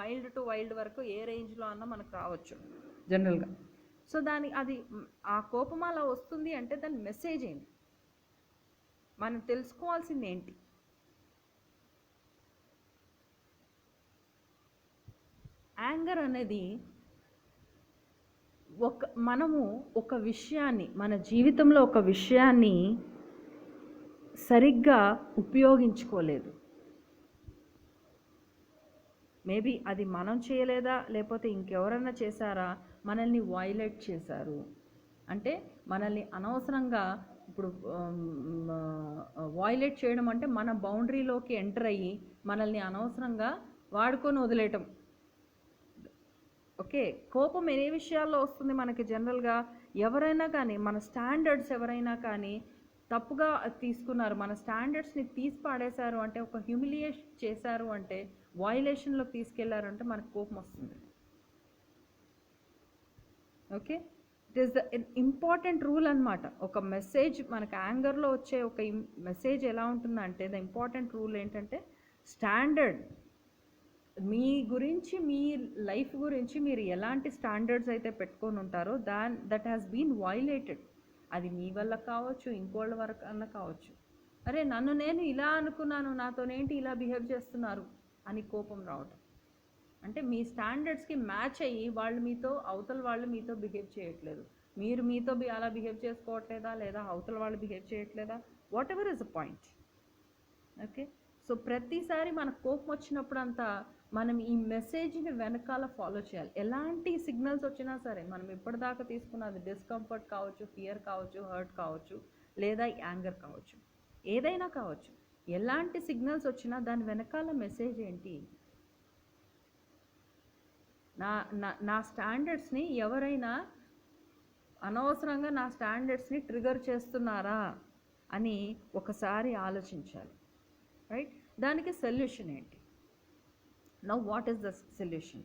మైల్డ్ టు వైల్డ్ వరకు ఏ రేంజ్లో అన్నా మనకు రావచ్చు జనరల్గా. సో ఆ కోపం అలా వస్తుంది అంటే దాని మెసేజ్ ఏంటి, మనం తెలుసుకోవాల్సింది ఏంటి? యాంగర్ అనేది మనము ఒక విషయాన్ని, మన జీవితంలో ఒక విషయాన్ని సరిగ్గా ఉపయోగించుకోలేదు. మేబీ అది మనం చేయలేదా, లేకపోతే ఇంకెవరన్నా చేశారా, మనల్ని వైలేట్ చేశారు అంటే మనల్ని అనవసరంగా, ఇప్పుడు వైలేట్ చేయడం అంటే మన బౌండరీలోకి ఎంటర్ అయ్యి మనల్ని అనవసరంగా వాడుకొని వదిలేయటం. ఓకే, కోపం ఏ విషయాల్లో వస్తుంది మనకి జనరల్గా? ఎవరైనా కానీ మన స్టాండర్డ్స్ ఎవరైనా కానీ తప్పుగా తీసుకున్నారు, మన స్టాండర్డ్స్ని తీసి పాడేశారు అంటే, ఒక హ్యూమిలియేషన్ చేశారు అంటే, వయలేషన్లోకి తీసుకెళ్లారంటే మనకు కోపం వస్తుంది. Okay, it is the important rule అనమాట. ఒక మెసేజ్ మనకు యాంగర్లో వచ్చే ఒక మెసేజ్ ఎలా ఉంటుందంటే, ద ఇంపార్టెంట్ రూల్ ఏంటంటే, స్టాండర్డ్ మీ గురించి, మీ లైఫ్ గురించి మీరు ఎలాంటి స్టాండర్డ్స్ అయితే పెట్టుకొని ఉంటారో దట్ హ్యాస్ బీన్ వయలేటెడ్. అది మీ వల్ల కావచ్చు, ఇంకోళ్ళ వరకు అన్న కావచ్చు. అరే నన్ను నేను ఇలా అనుకున్నాను, నాతోనేంటి ఇలా బిహేవ్ చేస్తున్నారు అని కోపం రావటం అంటే మీ స్టాండర్డ్స్కి మ్యాచ్ అయ్యి అవతల వాళ్ళు మీతో బిహేవ్ చేయట్లేదు, మీరు మీతో అలా బిహేవ్ చేసుకోవట్లేదా, లేదా అవతల వాళ్ళు బిహేవ్ చేయట్లేదా, what ever is the point. Okay, so ప్రతిసారి మనకు కోపం వచ్చినప్పుడు అంతా మనం ఈ మెసేజ్ని వెనకాల ఫాలో చేయాలి. ఎలాంటి సిగ్నల్స్ వచ్చినా సరే, మనం ఇప్పటిదాకా తీసుకున్నది డిస్కంఫర్ట్ కావచ్చు, ఫియర్ కావచ్చు, హర్ట్ కావచ్చు, లేదా యాంగర్ కావచ్చు, ఏదైనా కావచ్చు, ఎలాంటి సిగ్నల్స్ వచ్చినా దాని వెనకాల మెసేజ్ ఏంటి? నా స్టాండర్డ్స్ని ఎవరైనా అనవసరంగా నా స్టాండర్డ్స్ని ట్రిగర్ చేస్తున్నారా అని ఒకసారి ఆలోచించాలి, రైట్? దానికి సొల్యూషన్ ఏంటి? Now what is the solution?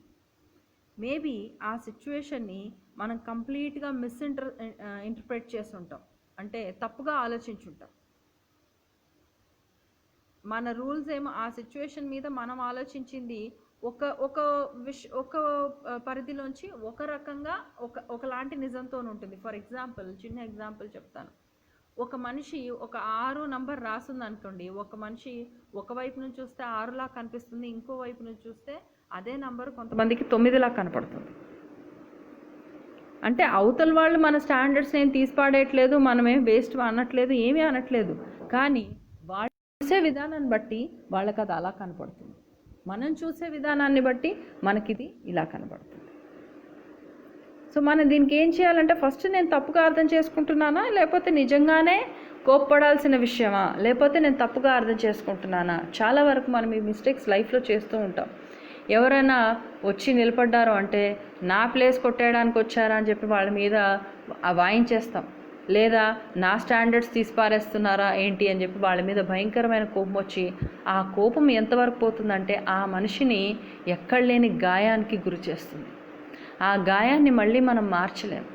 Maybe ఆ సిచ్యువేషన్ని మనం కంప్లీట్గా ఇంటర్ప్రెట్ చేసి ఉంటాం, అంటే తప్పుగా ఆలోచించుంటాం. మన రూల్స్ ఏమో ఆ సిచ్యువేషన్ మీద మనం ఆలోచించింది ఒక పరిధిలోంచి ఒక రకంగా ఒకలాంటి నిజంతో ఉంటుంది. ఫర్ ఎగ్జాంపుల్, చిన్న ఎగ్జాంపుల్ చెప్తాను. ఒక మనిషి ఒక 6 నంబర్ రాస్తుంది అనుకోండి. ఒక మనిషి ఒకవైపు నుంచి చూస్తే 6లా కనిపిస్తుంది, ఇంకో వైపు నుంచి చూస్తే అదే నంబర్ కొంతమందికి 9లా కనపడుతుంది. అంటే అవతల వాళ్ళు మన స్టాండర్డ్స్ ఏం తీసిపాడేయట్లేదు, మనమేం వేస్ట్ అనట్లేదు, ఏమీ అనట్లేదు. కానీ వాళ్ళు చూసే విధానాన్ని బట్టి వాళ్ళకి అది అలా కనపడుతుంది, మనం చూసే విధానాన్ని బట్టి మనకిది ఇలా కనపడుతుంది. సో మనం దీనికి ఏం చేయాలంటే, ఫస్ట్ నేను తప్పుగా అర్థం చేసుకుంటున్నానా, లేకపోతే నిజంగానే కోప్పడాల్సిన విషయమా, లేకపోతే నేను తప్పుగా అర్థం చేసుకుంటున్నానా? చాలా వరకు మనం ఈ మిస్టేక్స్ లైఫ్లో చేస్తూ ఉంటాం. ఎవరైనా వచ్చి నిలబడ్డారు అంటే నా ప్లేస్ కొట్టేయడానికి వచ్చారా అని చెప్పి వాళ్ళ మీద వాయించేస్తాం, లేదా నా స్టాండర్డ్స్ తీసిపారేస్తున్నారా ఏంటి అని చెప్పి వాళ్ళ మీద భయంకరమైన కోపం వచ్చి, ఆ కోపం ఎంతవరకు పోతుందంటే ఆ మనిషిని ఎక్కడ లేని గాయానికి గురి చేస్తుంది. ఆ గాయాన్ని మళ్ళీ మనం మార్చలేము.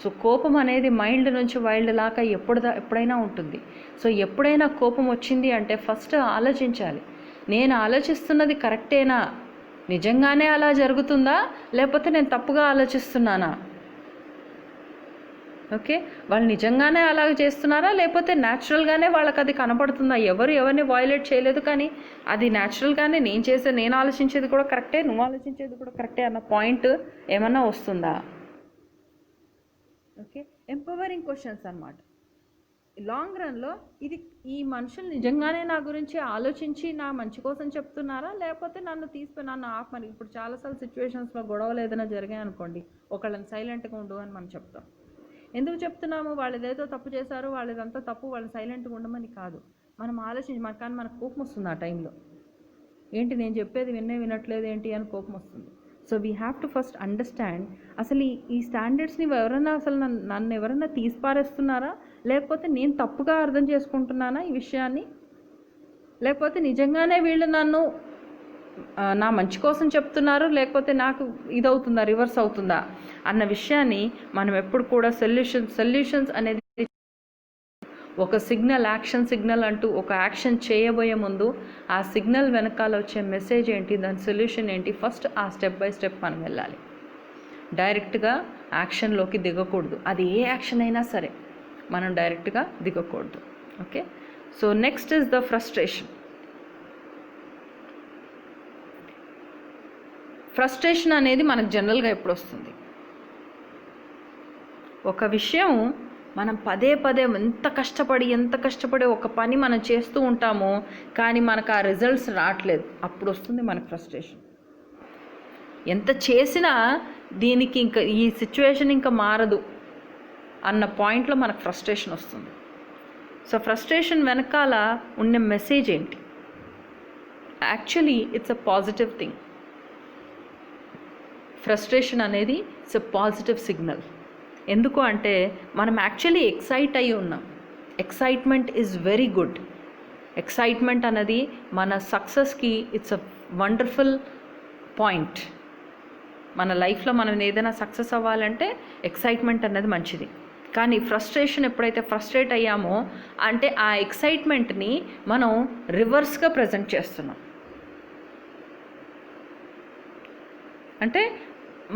సో కోపం అనేది మైల్డ్ నుంచి వైల్డ్ లాగా ఎప్పుడైనా ఉంటుంది. సో ఎప్పుడైనా కోపం వచ్చింది అంటే ఫస్ట్ ఆలోచించాలి, నేను ఆలోచిస్తున్నది కరెక్టేనా, నిజంగానే అలా జరుగుతుందా, లేకపోతే నేను తప్పుగా ఆలోచిస్తున్నానా? ఓకే, వాళ్ళు నిజంగానే అలాగ చేస్తున్నారా, లేకపోతే న్యాచురల్గానే వాళ్ళకి అది కనపడుతుందా? ఎవరిని వయలేట్ చేయలేదు, కానీ అది న్యాచురల్గానే నేను ఆలోచించేది కూడా కరెక్టే, నువ్వు ఆలోచించేది కూడా కరెక్టే అన్న పాయింట్ ఏమన్నా వస్తుందా? ఓకే, ఎంపవరింగ్ క్వశ్చన్స్ అన్నమాట. లాంగ్ రన్లో ఈ మనుషులు నిజంగానే నా గురించి ఆలోచించి నా మంచి కోసం చెప్తున్నారా, లేకపోతే నన్ను ఆపమని. ఇప్పుడు చాలాసార్లు సిచ్యువేషన్స్లో గొడవలు ఏదైనా జరిగాయి అనుకోండి, ఒకళ్ళని సైలెంట్గా ఉండు అని మనం చెప్తాం. ఎందుకు చెప్తున్నాము? వాళ్ళు ఏదేదో తప్పు చేశారు, వాళ్ళదంతా తప్పు, వాళ్ళు సైలెంట్గా ఉండమని కాదు. మనం కానీ మనకు కోపం వస్తుంది ఆ టైంలో. ఏంటి నేను చెప్పేది వినట్లేదు ఏంటి అని కోపం వస్తుంది. So we have to first understand, అసలు ఈ స్టాండర్డ్స్ని నన్ను ఎవరన్నా తీసిపారేస్తున్నారా, లేకపోతే నేను తప్పుగా అర్థం చేసుకుంటున్నానా ఈ విషయాన్ని, లేకపోతే నిజంగానే వీళ్ళు నన్ను నా మంచి కోసం చెప్తున్నారు, లేకపోతే నాకు ఇదవుతుందా, రివర్స్ అవుతుందా అన్న విషయాన్ని మనం ఎప్పుడు కూడా సొల్యూషన్స్ అనేది ఒక యాక్షన్ సిగ్నల్ అంటూ ఒక యాక్షన్ చేయబోయే ముందు ఆ సిగ్నల్ వెనకాల వచ్చే మెసేజ్ ఏంటి, దాని సొల్యూషన్ ఏంటి, ఫస్ట్ ఆ స్టెప్ బై స్టెప్ మనం వెళ్ళాలి. డైరెక్ట్గా యాక్షన్లోకి దిగకూడదు. అది ఏ యాక్షన్ అయినా సరే మనం డైరెక్ట్గా దిగకూడదు. Okay, so next is the frustration. Frustration అనేది మనకు జనరల్గా ఎప్పుడు వస్తుంది? ఒక విషయం మనం పదే ఎంత కష్టపడి ఒక పని మనం చేస్తూ ఉంటామో, కానీ మనకు ఆ రిజల్ట్స్ రావట్లేదు, అప్పుడు వస్తుంది మనకు ఫ్రస్ట్రేషన్. ఎంత చేసినా దీనికి ఇంకా ఈ సిచ్యువేషన్ ఇంకా మారదు అన్న పాయింట్లో మనకు ఫ్రస్ట్రేషన్ వస్తుంది. సో ఫ్రస్ట్రేషన్ వెనకాల ఉన్న మెసేజ్ ఏంటి? Actually it's a positive thing. Frustration అనేది ఇట్స్ ఎ పాజిటివ్ సిగ్నల్. ఎందుకు అంటే మనం యాక్చువల్లీ ఎక్సైట్ అయి ఉన్నాం. Excitement is very good. Excitement అనేది మన సక్సెస్కి ఇట్స్ అ వండర్ఫుల్ పాయింట్. మన లైఫ్లో మనం ఏదైనా సక్సెస్ అవ్వాలంటే ఎక్సైట్మెంట్ అనేది మంచిది. కానీ ఫ్రస్ట్రేషన్ ఎప్పుడైతే ఫ్రస్ట్రేట్ అయ్యామో అంటే ఆ ఎక్సైట్మెంట్ని మనం రివర్స్గా ప్రజెంట్ చేస్తున్నాం. అంటే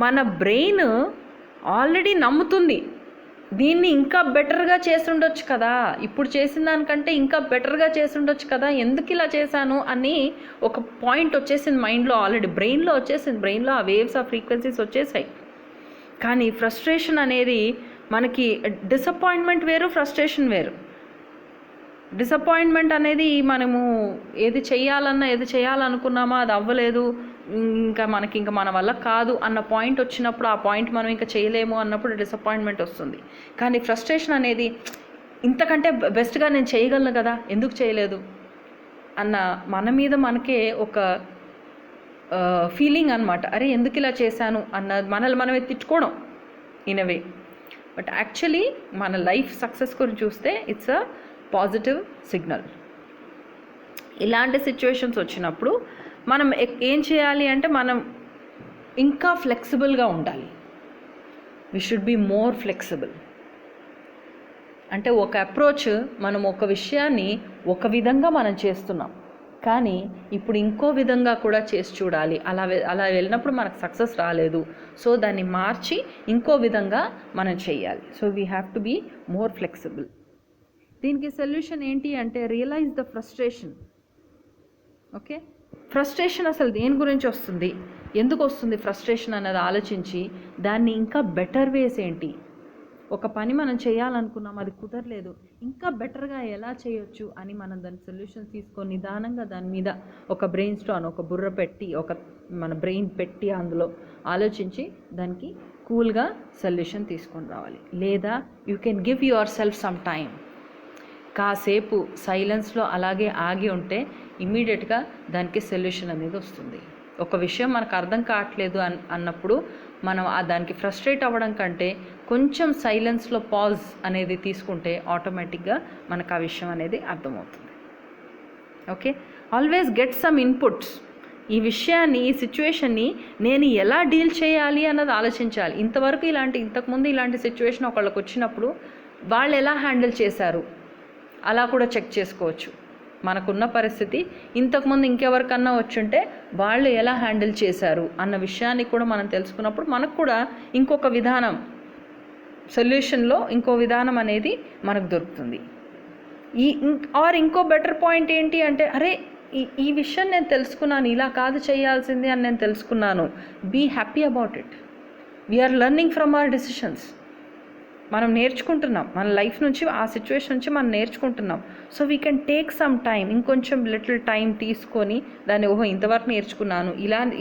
మన బ్రెయిన్ ఆల్రెడీ నమ్ముతుంది, దీన్ని ఇంకా బెటర్గా చేసి ఉండొచ్చు కదా, ఇప్పుడు చేసిన దానికంటే ఇంకా బెటర్గా చేసి ఉండొచ్చు కదా, ఎందుకు ఇలా చేశాను అని ఒక పాయింట్ వచ్చేసింది మైండ్లో, ఆల్రెడీ బ్రెయిన్లో వచ్చేసింది. బ్రెయిన్లో ఆ వేవ్స్ ఆ ఫ్రీక్వెన్సీస్ వచ్చేసాయి. కానీ ఫ్రస్ట్రేషన్ అనేది మనకి డిసప్పాయింట్మెంట్ వేరు, ఫ్రస్ట్రేషన్ వేరు. డిసప్పాయింట్మెంట్ అనేది మనము ఏది చేయాలనుకున్నామో అది అవ్వలేదు, ఇంకా మన వల్ల కాదు అన్న పాయింట్ వచ్చినప్పుడు, ఆ పాయింట్ మనం ఇంకా చేయలేము అన్నప్పుడు డిసప్పాయింట్మెంట్ వస్తుంది. కానీ ఫ్రస్ట్రేషన్ అనేది ఇంతకంటే బెస్ట్గా నేను చేయగలను కదా, ఎందుకు చేయలేదు అన్న మన మీద మనకే ఒక ఫీలింగ్ అనమాట. అరే ఎందుకు ఇలా చేశాను అన్న మనల్ని మనమే తిట్టుకోవడం in a way. But actually మన లైఫ్ సక్సెస్ గురించి చూస్తే ఇట్స్ అ పాజిటివ్ సిగ్నల్. ఇలాంటి సిచ్యువేషన్స్ వచ్చినప్పుడు మనం ఏం చేయాలి అంటే మనం ఇంకా ఫ్లెక్సిబుల్గా ఉండాలి. We should be more flexible. అంటే ఒక అప్రోచ్, మనం ఒక విషయాన్ని ఒక విధంగా మనం చేస్తున్నాం, కానీ ఇప్పుడు ఇంకో విధంగా కూడా చేసి చూడాలి. అలా వెళ్ళినప్పుడు మనకు సక్సెస్ రాలేదు, సో దాన్ని మార్చి ఇంకో విధంగా మనం చేయాలి. So we have to be more flexible. దీనికి సొల్యూషన్ ఏంటి అంటే realize the frustration. Okay, frustration అసలు దేని గురించి వస్తుంది, ఎందుకు వస్తుంది ఫ్రస్ట్రేషన్ అన్నది ఆలోచించి దాన్ని ఇంకా బెటర్ వేస్ ఏంటి, ఒక పని మనం చేయాలనుకున్నాం అది కుదరలేదు, ఇంకా బెటర్గా ఎలా చేయొచ్చు అని మనం దాని సొల్యూషన్ తీసుకొని నిదానంగా దాని మీద ఒక బ్రెయిన్ స్టార్మ్, ఒక బుర్ర పెట్టి, మన బ్రెయిన్ పెట్టి అందులో ఆలోచించి దానికి కూల్గా సొల్యూషన్ తీసుకొని రావాలి. లేదా you can give your self some time. కాసేపు సైలెన్స్లో అలాగే ఆగి ఉంటే ఇమ్మీడియట్గా దానికి సొల్యూషన్ అనేది వస్తుంది. ఒక విషయం మనకు అర్థం కావట్లేదు అన్నప్పుడు మనం దానికి ఫ్రస్ట్రేట్ అవ్వడం కంటే కొంచెం సైలెన్స్లో పాజ్ అనేది తీసుకుంటే ఆటోమేటిక్గా మనకు ఆ విషయం అనేది అర్థమవుతుంది. Okay, always get some inputs. ఈ విషయాన్ని, ఈ సిచ్యువేషన్ని నేను ఎలా డీల్ చేయాలి అన్నది ఆలోచించాలి. ఇంతకుముందు ఇలాంటి సిచ్యువేషన్ ఒకళ్ళకి వచ్చినప్పుడు వాళ్ళు ఎలా హ్యాండిల్ చేశారు అలా కూడా చెక్ చేసుకోవచ్చు. మనకున్న పరిస్థితి ఇంతకుముందు ఇంకెవరికన్నా వచ్చుంటే వాళ్ళు ఎలా హ్యాండిల్ చేశారు అన్న విషయాన్ని కూడా మనం తెలుసుకున్నప్పుడు మనకు కూడా ఇంకొక విధానం, సొల్యూషన్లో ఇంకో విధానం అనేది మనకు దొరుకుతుంది. ఇంకో బెటర్ పాయింట్ ఏంటి అంటే, అరే ఈ విషయం నేను తెలుసుకున్నాను, ఇలా కాదు చేయాల్సింది అని నేను తెలుసుకున్నాను. Be happy about it. We are learning from our decisions. మనం నేర్చుకుంటున్నాం, మన లైఫ్ నుంచి, ఆ సిచ్యువేషన్ నుంచి మనం నేర్చుకుంటున్నాం. So we can take some time, ఇంకొంచెం లిటిల్ టైం తీసుకొని దాన్ని ఇంతవరకు నేర్చుకున్నాను,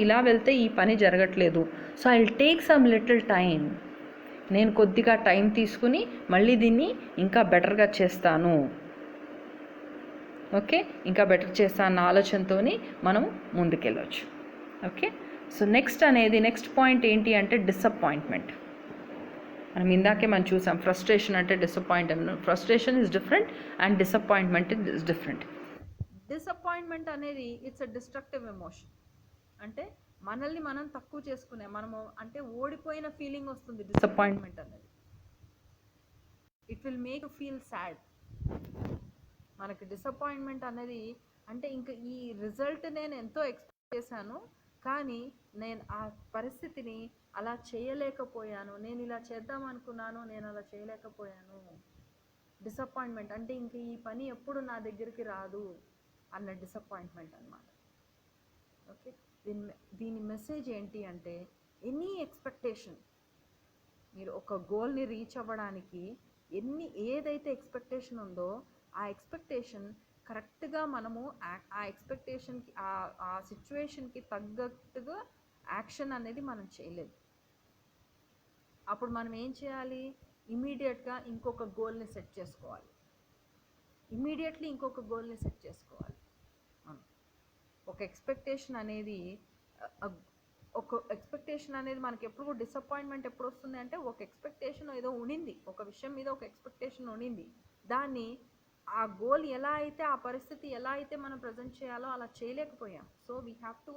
ఇలా వెళ్తే ఈ పని జరగట్లేదు, so I will take some little time. నేను కొద్దిగా టైం తీసుకుని మళ్ళీ దీన్ని ఇంకా బెటర్గా చేస్తాను. ఓకే, ఇంకా బెటర్ చేస్తాను ఆలోచనతో మనం ముందుకెళ్ళవచ్చు. ఓకే, సో నెక్స్ట్ పాయింట్ ఏంటి అంటే డిసప్పాయింట్మెంట్. మనం చూసాం ఫ్రస్ట్రేషన్ అంటే disappointment. Frustration is different and disappointment is different. Disappointment అనేది ఇట్స్ అ డిస్ట్రక్టివ్ ఎమోషన్. అంటే మనల్ని మనం తక్కువ చేసుకునే, మనము అంటే ఓడిపోయిన ఫీలింగ్ వస్తుంది డిసప్పాయింట్మెంట్ అనేది. It will make you feel sad. మనకి డిసప్పాయింట్మెంట్ అనేది అంటే ఇంకా ఈ రిజల్ట్ నేను ఎంతో ఎక్స్పెక్ట్ చేశాను, కానీ నేను ఆ పరిస్థితిని అలా చేయలేకపోయాను, నేను ఇలా చేద్దాం అనుకున్నాను, నేను అలా చేయలేకపోయాను. డిసప్పాయింట్మెంట్ అంటే ఇంక ఈ పని ఎప్పుడు నా దగ్గరికి రాదు అన్న డిసప్పాయింట్మెంట్ అన్నమాట. ఓకే, దీని మెసేజ్ ఏంటి అంటే ఎనీ ఎక్స్పెక్టేషన్, మీరు ఒక గోల్ని రీచ్ అవ్వడానికి ఏదైతే ఎక్స్పెక్టేషన్ ఉందో ఆ ఎక్స్పెక్టేషన్ కరెక్ట్గా మనము ఆ ఎక్స్పెక్టేషన్కి, ఆ సిచ్యువేషన్కి తగ్గట్టుగా యాక్షన్ అనేది మనం చేయలేదు. అప్పుడు మనం ఏం చేయాలి, ఇమీడియట్గా ఇంకొక గోల్ని సెట్ చేసుకోవాలి. ఒక ఎక్స్పెక్టేషన్ అనేది మనకి ఎప్పుడు డిసప్పాయింట్మెంట్ ఎప్పుడు వస్తుంది అంటే, ఒక ఎక్స్పెక్టేషన్ ఏదో ఉండింది, ఒక విషయం మీద ఒక ఎక్స్పెక్టేషన్ ఉండింది, దాన్ని ఆ గోల్ ఎలా అయితే, ఆ పరిస్థితి ఎలా అయితే మనం ప్రజెంట్ చేయాలో అలా చేయలేకపోయాం. So we have to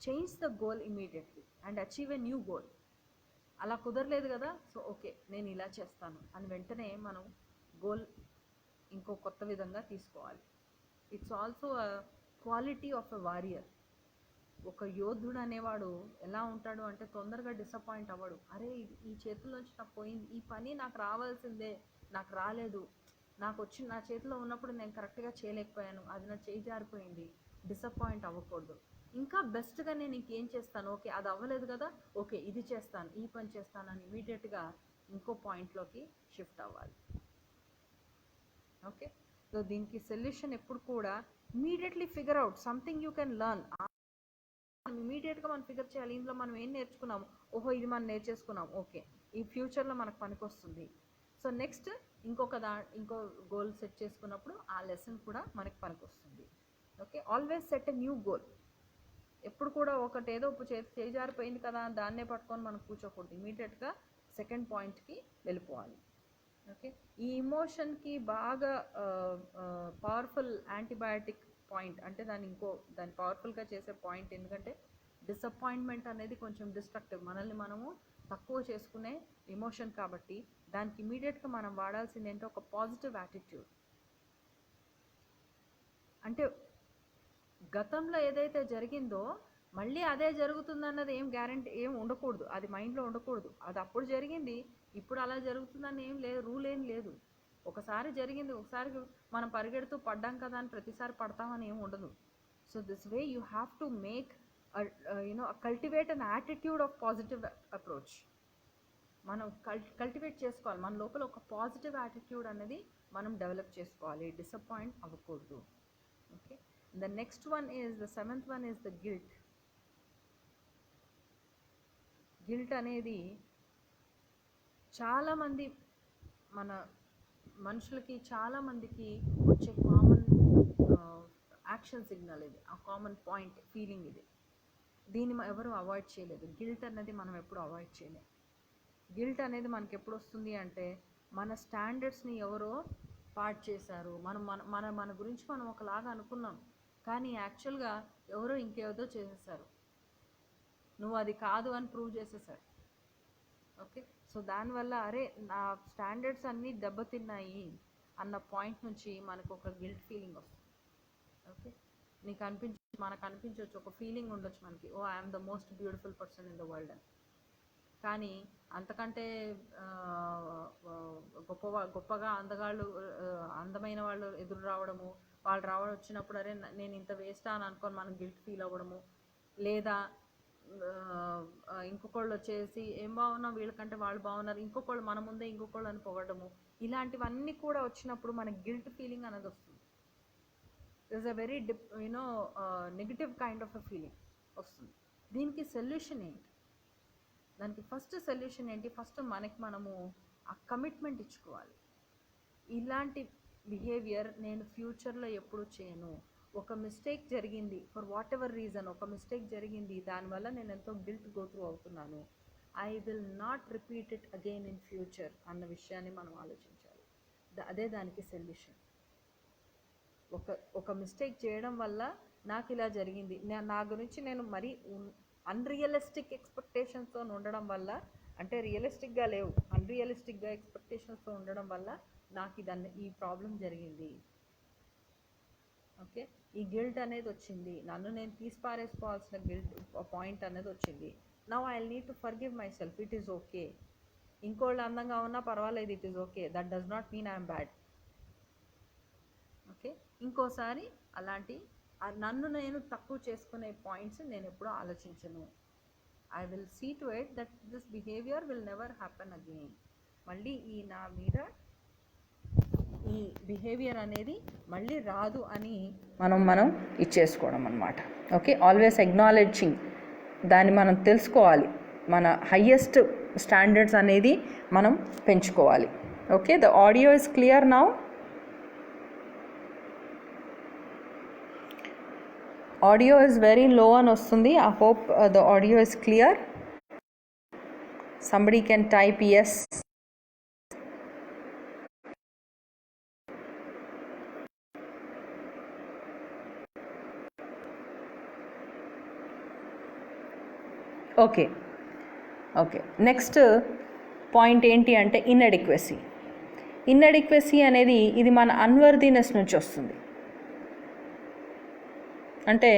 change the goal immediately and achieve a new goal. అలా కుదరలేదు కదా, సో ఓకే నేను ఇలా చేస్తాను అని వెంటనే మనం గోల్ ఇంకో కొత్త విధంగా తీసుకోవాలి. It's also a quality of a warrior. ఒక యోధుడు అనేవాడు ఎలా ఉంటాడు అంటే తొందరగా డిసప్పాయింట్ అవ్వడు. అరే ఈ చేతుల్లోంచి నాకు పోయింది, ఈ పని నాకు రావాల్సిందే, నాకు రాలేదు, నా చేతిలో ఉన్నప్పుడు నేను కరెక్ట్గా చేయలేకపోయాను, అది నా చేయి జారిపోయింది. డిసప్పాయింట్ అవ్వకూడదు. ఇంకా బెస్ట్గా నేను ఇంకేం చేస్తాను, ఓకే అది అవ్వలేదు కదా, ఓకే ఇది చేస్తాను, ఈ పని చేస్తాను అని ఇమీడియట్గా ఇంకో పాయింట్లోకి షిఫ్ట్ అవ్వాలి. ఓకే, సో దీనికి సొల్యూషన్ ఎప్పుడు కూడా immediately figure out something you can learn. ఇమీడియట్గా మనం ఫిగర్ చేయాలి, ఇందులో మనం ఏం నేర్చుకున్నాము, ఓహో ఇది మనం నేర్చేసుకున్నాం, ఓకే ఈ ఫ్యూచర్లో మనకు పనికొస్తుంది. సో నెక్స్ట్ ఇంకో గోల్ సెట్ చేసుకున్నప్పుడు ఆ లెసన్ కూడా మనకి పనికొస్తుంది. Okay, always set a new goal. ఎప్పుడు కూడా ఏదో చేయి జారిపోయింది కదా దాన్నే పట్టుకొని మనం కూర్చోకూడదు, ఇమీడియట్గా సెకండ్ పాయింట్కి వెళ్ళిపోవాలి. ఓకే, ఈ ఇమోషన్కి బాగా పవర్ఫుల్ యాంటీబయాటిక్ పాయింట్ అంటే దాన్ని పవర్ఫుల్గా చేసే పాయింట్, ఎందుకంటే డిసప్పాయింట్మెంట్ అనేది కొంచెం డిస్ట్రక్టివ్, మనల్ని మనము తక్కువ చేసుకునే ఎమోషన్ కాబట్టి దానికి ఇమీడియట్గా మనం వాడాల్సింది ఏంటో ఒక పాజిటివ్ యాటిట్యూడ్. అంటే గతంలో ఏదైతే జరిగిందో మళ్ళీ అదే జరుగుతుందన్నది ఏం గ్యారంటీ ఏం ఉండకూడదు, అది మైండ్లో ఉండకూడదు. అది అప్పుడు జరిగింది, ఇప్పుడు అలా జరుగుతుందని ఏం లేదు, రూల్ ఏం లేదు. ఒకసారి జరిగింది, ఒకసారి మనం పరిగెడుతూ పడ్డాం కదా అని ప్రతిసారి పడతామని ఏం ఉండదు. So this way you have to make cultivate an attitude of positive approach. మనం కల్టివేట్ చేసుకోవాలి, మన లోపల ఒక పాజిటివ్ యాటిట్యూడ్ అనేది మనం డెవలప్ చేసుకోవాలి, డిసప్పాయింట్ అవ్వకూడదు. Okay, the next one is the seventh one is the guilt. Guilt అనేది చాలామంది మన మనుషులకి చాలామందికి వచ్చే కామన్ యాక్షన్ సిగ్నల్ ఇది, ఆ కామన్ పాయింట్ ఫీలింగ్ ఇది. దీన్ని ఎవరు అవాయిడ్ చేయలేదు. గిల్ట్ అనేది మనం ఎప్పుడు అవాయిడ్ చేయలేం. గిల్ట్ అనేది మనకి ఎప్పుడు వస్తుంది అంటే మన స్టాండర్డ్స్ని ఎవరో పాడు చేశారు, మన గురించి మనం ఒకలాగా అనుకున్నాం, కానీ యాక్చువల్గా ఎవరో ఇంకేదో చేసేసారు, నువ్వు అది కాదు అని ప్రూవ్ చేసేసారు. ఓకే, సో దానివల్ల అరే నా స్టాండర్డ్స్ అన్నీ దెబ్బతిన్నాయి అన్న పాయింట్ నుంచి మనకు ఒక గిల్ట్ ఫీలింగ్ వస్తుంది. ఓకే, మనకు అనిపించవచ్చు, ఒక ఫీలింగ్ ఉండొచ్చు మనకి, oh I'm the most beautiful person in the world అని. కానీ అంతకంటే గొప్పగా అందమైన వాళ్ళు ఎదురు రావడము, వాళ్ళు వచ్చినప్పుడు అరే నేను ఇంత వేస్టా అని అనుకొని మనం గిల్ట్ ఫీల్ అవ్వడము, లేదా ఇంకొకళ్ళు వచ్చేసి ఏం బాగున్నా వీళ్ళకంటే వాళ్ళు బాగున్నారు, ఇంకొకళ్ళు మన ముందే ఇంకొకళ్ళు అని పొగడము, ఇలాంటివన్నీ కూడా వచ్చినప్పుడు మనకి గిల్ట్ ఫీలింగ్ అనేది వస్తుంది. It's a very negative kind of a feeling వస్తుంది. దీనికి సొల్యూషన్ ఏంటి? దానికి ఫస్ట్ సొల్యూషన్ ఏంటి? ఫస్ట్ మనము ఆ కమిట్మెంట్ ఇచ్చుకోవాలి. ఇలాంటి బిహేవియర్ నేను ఫ్యూచర్లో ఎప్పుడు చేయను. ఒక మిస్టేక్ జరిగింది, ఫర్ వాట్ ఎవర్ రీజన్ ఒక మిస్టేక్ జరిగింది, దానివల్ల నేను ఎంతో గిల్ట్ గో త్రూ అవుతున్నాను, I will not repeat it again in future అన్న విషయాన్ని మనం ఆలోచించాలి. అదే దానికి సొల్యూషన్. ఒక మిస్టేక్ చేయడం వల్ల నాకు ఇలా జరిగింది, నా గురించి నేను మరీ అన్రియలిస్టిక్ ఎక్స్పెక్టేషన్స్తో ఉండడం వల్ల, అంటే రియలిస్టిక్గా లేవు, అన్రియలిస్టిక్గా ఎక్స్పెక్టేషన్స్తో ఉండడం వల్ల నాకు ఈ ప్రాబ్లం జరిగింది. ఓకే, ఈ గిల్ట్ అనేది వచ్చింది, నన్ను నేను తీసిపారేసుకోవాల్సిన గిల్ట్ పాయింట్ అనేది వచ్చింది. Now I need to forgive myself, it is okay. ఇంకోళ్ళు అందంగా ఉన్నా పర్వాలేదు, it is okay, that does not mean I'm bad. Okay, ఇంకోసారి అలాంటి నన్ను నేను తక్కువ చేసుకునే పాయింట్స్ నేను ఎప్పుడూ ఆలోచించను. I will see to it that this behaviour will never happen again. మళ్ళీ నా మీద ఈ బిహేవియర్ అనేది మళ్ళీ రాదు అని మనం ఇచ్చేసుకోవడం అన్నమాట. ఓకే, ఆల్వేస్ ఎగ్నాలెడ్జింగ్, దాన్ని మనం తెలుసుకోవాలి, మన హయ్యెస్ట్ స్టాండర్డ్స్ అనేది మనం పెంచుకోవాలి. Okay, the audio is clear now. Audio is very low అని వస్తుంది. I hope the audio is clear. Somebody can type yes. Okay, next point ఏంటి అంటే ఇన్అడిక్వెసీ అనేది ఇది మన అన్వర్దినెస్ నుంచి వస్తుంది. అంటే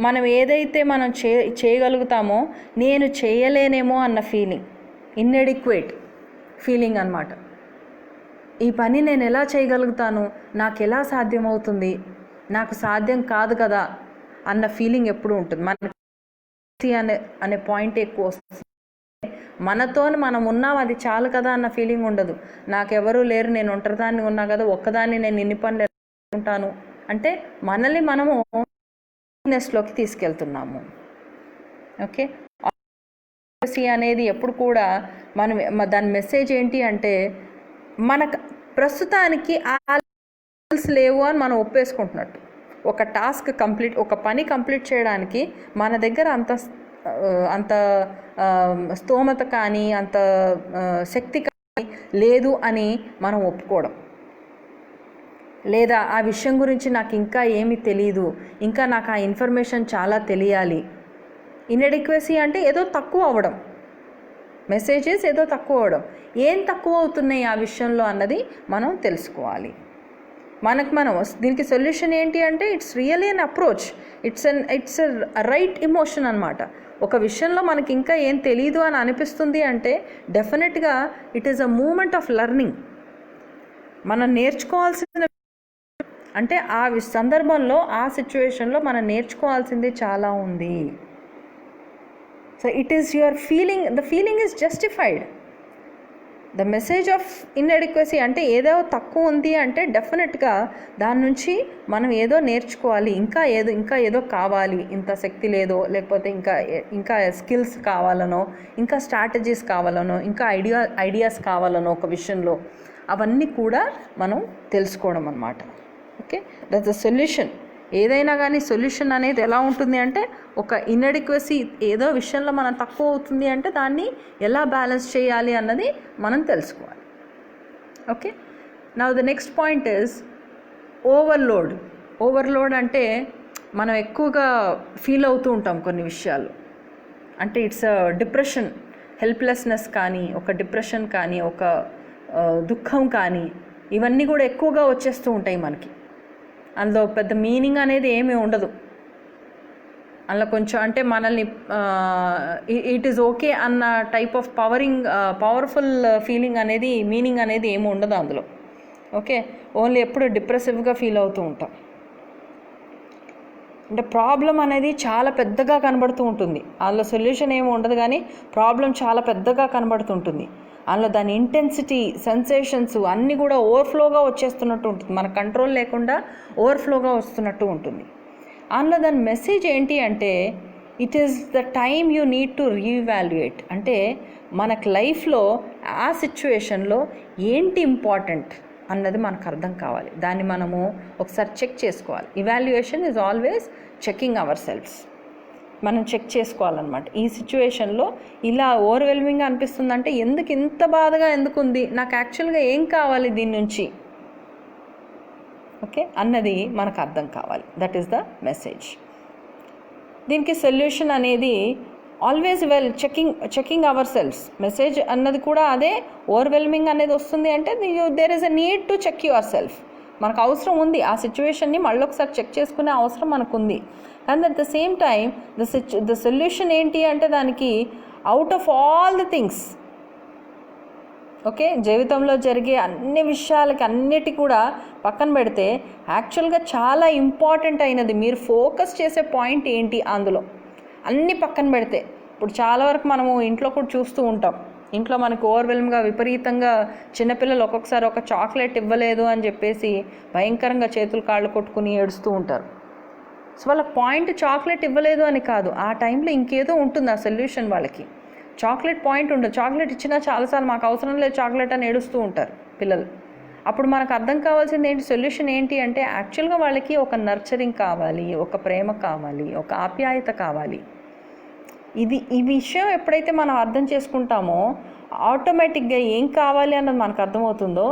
మనం ఏదైతే మనం చేయగలుగుతామో నేను చేయలేనేమో అన్న ఫీలింగ్, ఇన్అడిక్వేట్ ఫీలింగ్ అన్నమాట. ఈ పని నేను ఎలా చేయగలుగుతాను, నాకు ఎలా సాధ్యమవుతుంది, నాకు సాధ్యం కాదు కదా అన్న ఫీలింగ్ ఎప్పుడు ఉంటుంది. మనకి అనే పాయింట్ ఎక్కువ వస్తుంది. మనతో మనం ఉన్నాం, అది చాలు కదా అన్న ఫీలింగ్ ఉండదు. నాకెవరూ లేరు, నేను ఒంటరిదాన్ని ఉన్నా కదా, ఒక్కదాన్ని నేను ఇన్ని పనులు ఉంటాను అంటే మనల్ని మనము నెస్లోకి తీసుకెళ్తున్నాము. ఓకే, అనేది ఎప్పుడు కూడా దాని మెసేజ్ ఏంటి అంటే మనకు ప్రస్తుతానికి లేవు అని మనం ఒప్పేసుకుంటున్నట్టు. ఒక పని కంప్లీట్ చేయడానికి మన దగ్గర అంత స్తోమత కానీ అంత శక్తి లేదు అని మనం ఒప్పుకోవడం, లేదా ఆ విషయం గురించి నాకు ఇంకా ఏమీ తెలియదు, ఇంకా నాకు ఆ ఇన్ఫర్మేషన్ చాలా తెలియాలి. ఇన్ఎడిక్వసీ అంటే ఏదో తక్కువ అవ్వడం, మెసేజెస్ ఏదో తక్కువ అవ్వడం. ఏం తక్కువ అవుతున్నాయి ఆ విషయంలో అన్నది మనం తెలుసుకోవాలి. మనం దీనికి సొల్యూషన్ ఏంటి అంటే it's really an approach, it's right emotion అనమాట. ఒక విషయంలో మనకి ఇంకా ఏం తెలియదు అని అనిపిస్తుంది అంటే డెఫినెట్గా it is a moment of learning. మనం నేర్చుకోవాల్సిన అంటే ఆ సందర్భంలో ఆ సిచ్యువేషన్లో మనం నేర్చుకోవాల్సింది చాలా ఉంది. So it is your feeling, the feeling is justified. The message of ఇన్ఎడిక్వసీ అంటే ఏదో తక్కువ ఉంది అంటే డెఫినెట్గా దాని నుంచి మనం ఏదో నేర్చుకోవాలి, ఇంకా ఏదో కావాలి, ఇంత శక్తి లేదో, లేకపోతే ఇంకా స్కిల్స్ కావాలనో, ఇంకా స్ట్రాటజీస్ కావాలనో, ఇంకా ఐడియాస్ కావాలనో ఒక విషయంలో, అవన్నీ కూడా మనం తెలుసుకోవడం అన్నమాట. Okay, that's the solution. ఏదైనా కానీ సొల్యూషన్ అనేది ఎలా ఉంటుంది అంటే ఒక ఇన్ఎడిక్వసీ ఏదో విషయంలో మనం తక్కువ అవుతుంది అంటే దాన్ని ఎలా బ్యాలెన్స్ చేయాలి అన్నది మనం తెలుసుకోవాలి. Okay, now the next point is overload. Overload అంటే మనం ఎక్కువగా ఫీల్ అవుతూ ఉంటాం కొన్ని విషయాలు. అంటే ఇట్స్ డిప్రెషన్, హెల్ప్లెస్నెస్ కానీ, ఒక డిప్రెషన్ కానీ, ఒక దుఃఖం కానీ, ఇవన్నీ కూడా ఎక్కువగా వచ్చేస్తూ ఉంటాయి మనకి. అందులో పెద్ద మీనింగ్ అనేది ఏమీ ఉండదు. అందులో కొంచెం అంటే మనల్ని ఇట్ ఈస్ ఓకే అన్న టైప్ ఆఫ్ పవర్ఫుల్ ఫీలింగ్ అనేది, మీనింగ్ అనేది ఏమి ఉండదు అందులో. ఓకే, ఓన్లీ ఎప్పుడు డిప్రెసివ్గా ఫీల్ అవుతూ ఉంటాం. అంటే ప్రాబ్లం అనేది చాలా పెద్దగా కనబడుతూ ఉంటుంది. అందులో సొల్యూషన్ ఏమి ఉండదు, కానీ ప్రాబ్లం చాలా పెద్దగా కనబడుతుంటుంది. అందులో దాని ఇంటెన్సిటీ, సెన్సేషన్స్ అన్నీ కూడా ఓవర్ఫ్లోగా వచ్చేస్తున్నట్టు ఉంటుంది. మన కంట్రోల్ లేకుండా ఓవర్ఫ్లోగా వస్తున్నట్టు ఉంటుంది. అందులో దాని మెసేజ్ ఏంటి అంటే it is the time you need to reevaluate. అంటే మనకు లైఫ్లో ఆ సిచ్యువేషన్లో ఏంటి ఇంపార్టెంట్ అన్నది మనకు అర్థం కావాలి. దాన్ని మనము ఒకసారి చెక్ చేసుకోవాలి. Evaluation is always checking our selfs. మనం చెక్ చేసుకోవాలన్నమాట. ఈ సిచ్యువేషన్లో ఇలా ఓవర్వెల్మింగ్గా అనిపిస్తుందంటే ఎందుకు ఇంత బాధగా ఎందుకు ఉంది, నాకు యాక్చువల్గా ఏం కావాలి దీని నుంచి, ఓకే అన్నది మనకు అర్థం కావాలి. That is the message. దీనికి సొల్యూషన్ అనేది always checking our selfs. Message అన్నది కూడా అదే. ఓవర్వెల్మింగ్ అనేది వస్తుంది అంటే there is a need to check yourself. మనకు అవసరం ఉంది ఆ సిచ్యువేషన్ని మళ్ళీ ఒకసారి చెక్ చేసుకునే అవసరం మనకు ఉంది. And at the same time the solution ఏంటి అంటే దానికి out of all the things, okay జీవితంలో జరిగే అన్ని విషయాలకి అన్నిటి కూడా పక్కన పెడితే యాక్చువల్గా చాలా ఇంపార్టెంట్ అయినది మీరు ఫోకస్ చేసే పాయింట్ ఏంటి అందులో అన్నీ పక్కన పెడితే. ఇప్పుడు చాలా వరకు మనము ఇంట్లో కూడా చూస్తూ ఉంటాం. ఇంట్లో మనకు ఓవర్వెల్మ్గా విపరీతంగా చిన్నపిల్లలు ఒక్కొక్కసారి ఒక చాక్లెట్ ఇవ్వలేదు అని చెప్పేసి భయంకరంగా చేతులు కాళ్ళు కొట్టుకుని ఏడుస్తూ ఉంటారు. సో వాళ్ళ పాయింట్ చాక్లెట్ ఇవ్వలేదు అని కాదు, ఆ టైంలో ఇంకేదో ఉంటుంది ఆ సొల్యూషన్. వాళ్ళకి చాక్లెట్ పాయింట్ ఉండదు. చాక్లెట్ ఇచ్చినా చాలాసార్లు మాకు అవసరం లేదు చాక్లెట్ అని ఏడుస్తూ ఉంటారు పిల్లలు. అప్పుడు మనకు అర్థం కావాల్సింది ఏంటి, సొల్యూషన్ ఏంటి అంటే యాక్చువల్గా వాళ్ళకి ఒక నర్చరింగ్ కావాలి, ఒక ప్రేమ కావాలి, ఒక ఆప్యాయత కావాలి. ఈ విషయం ఎప్పుడైతే మనం అర్థం చేసుకుంటామో ఆటోమేటిక్గా ఏం కావాలి అన్నది మనకు అర్థమవుతుందో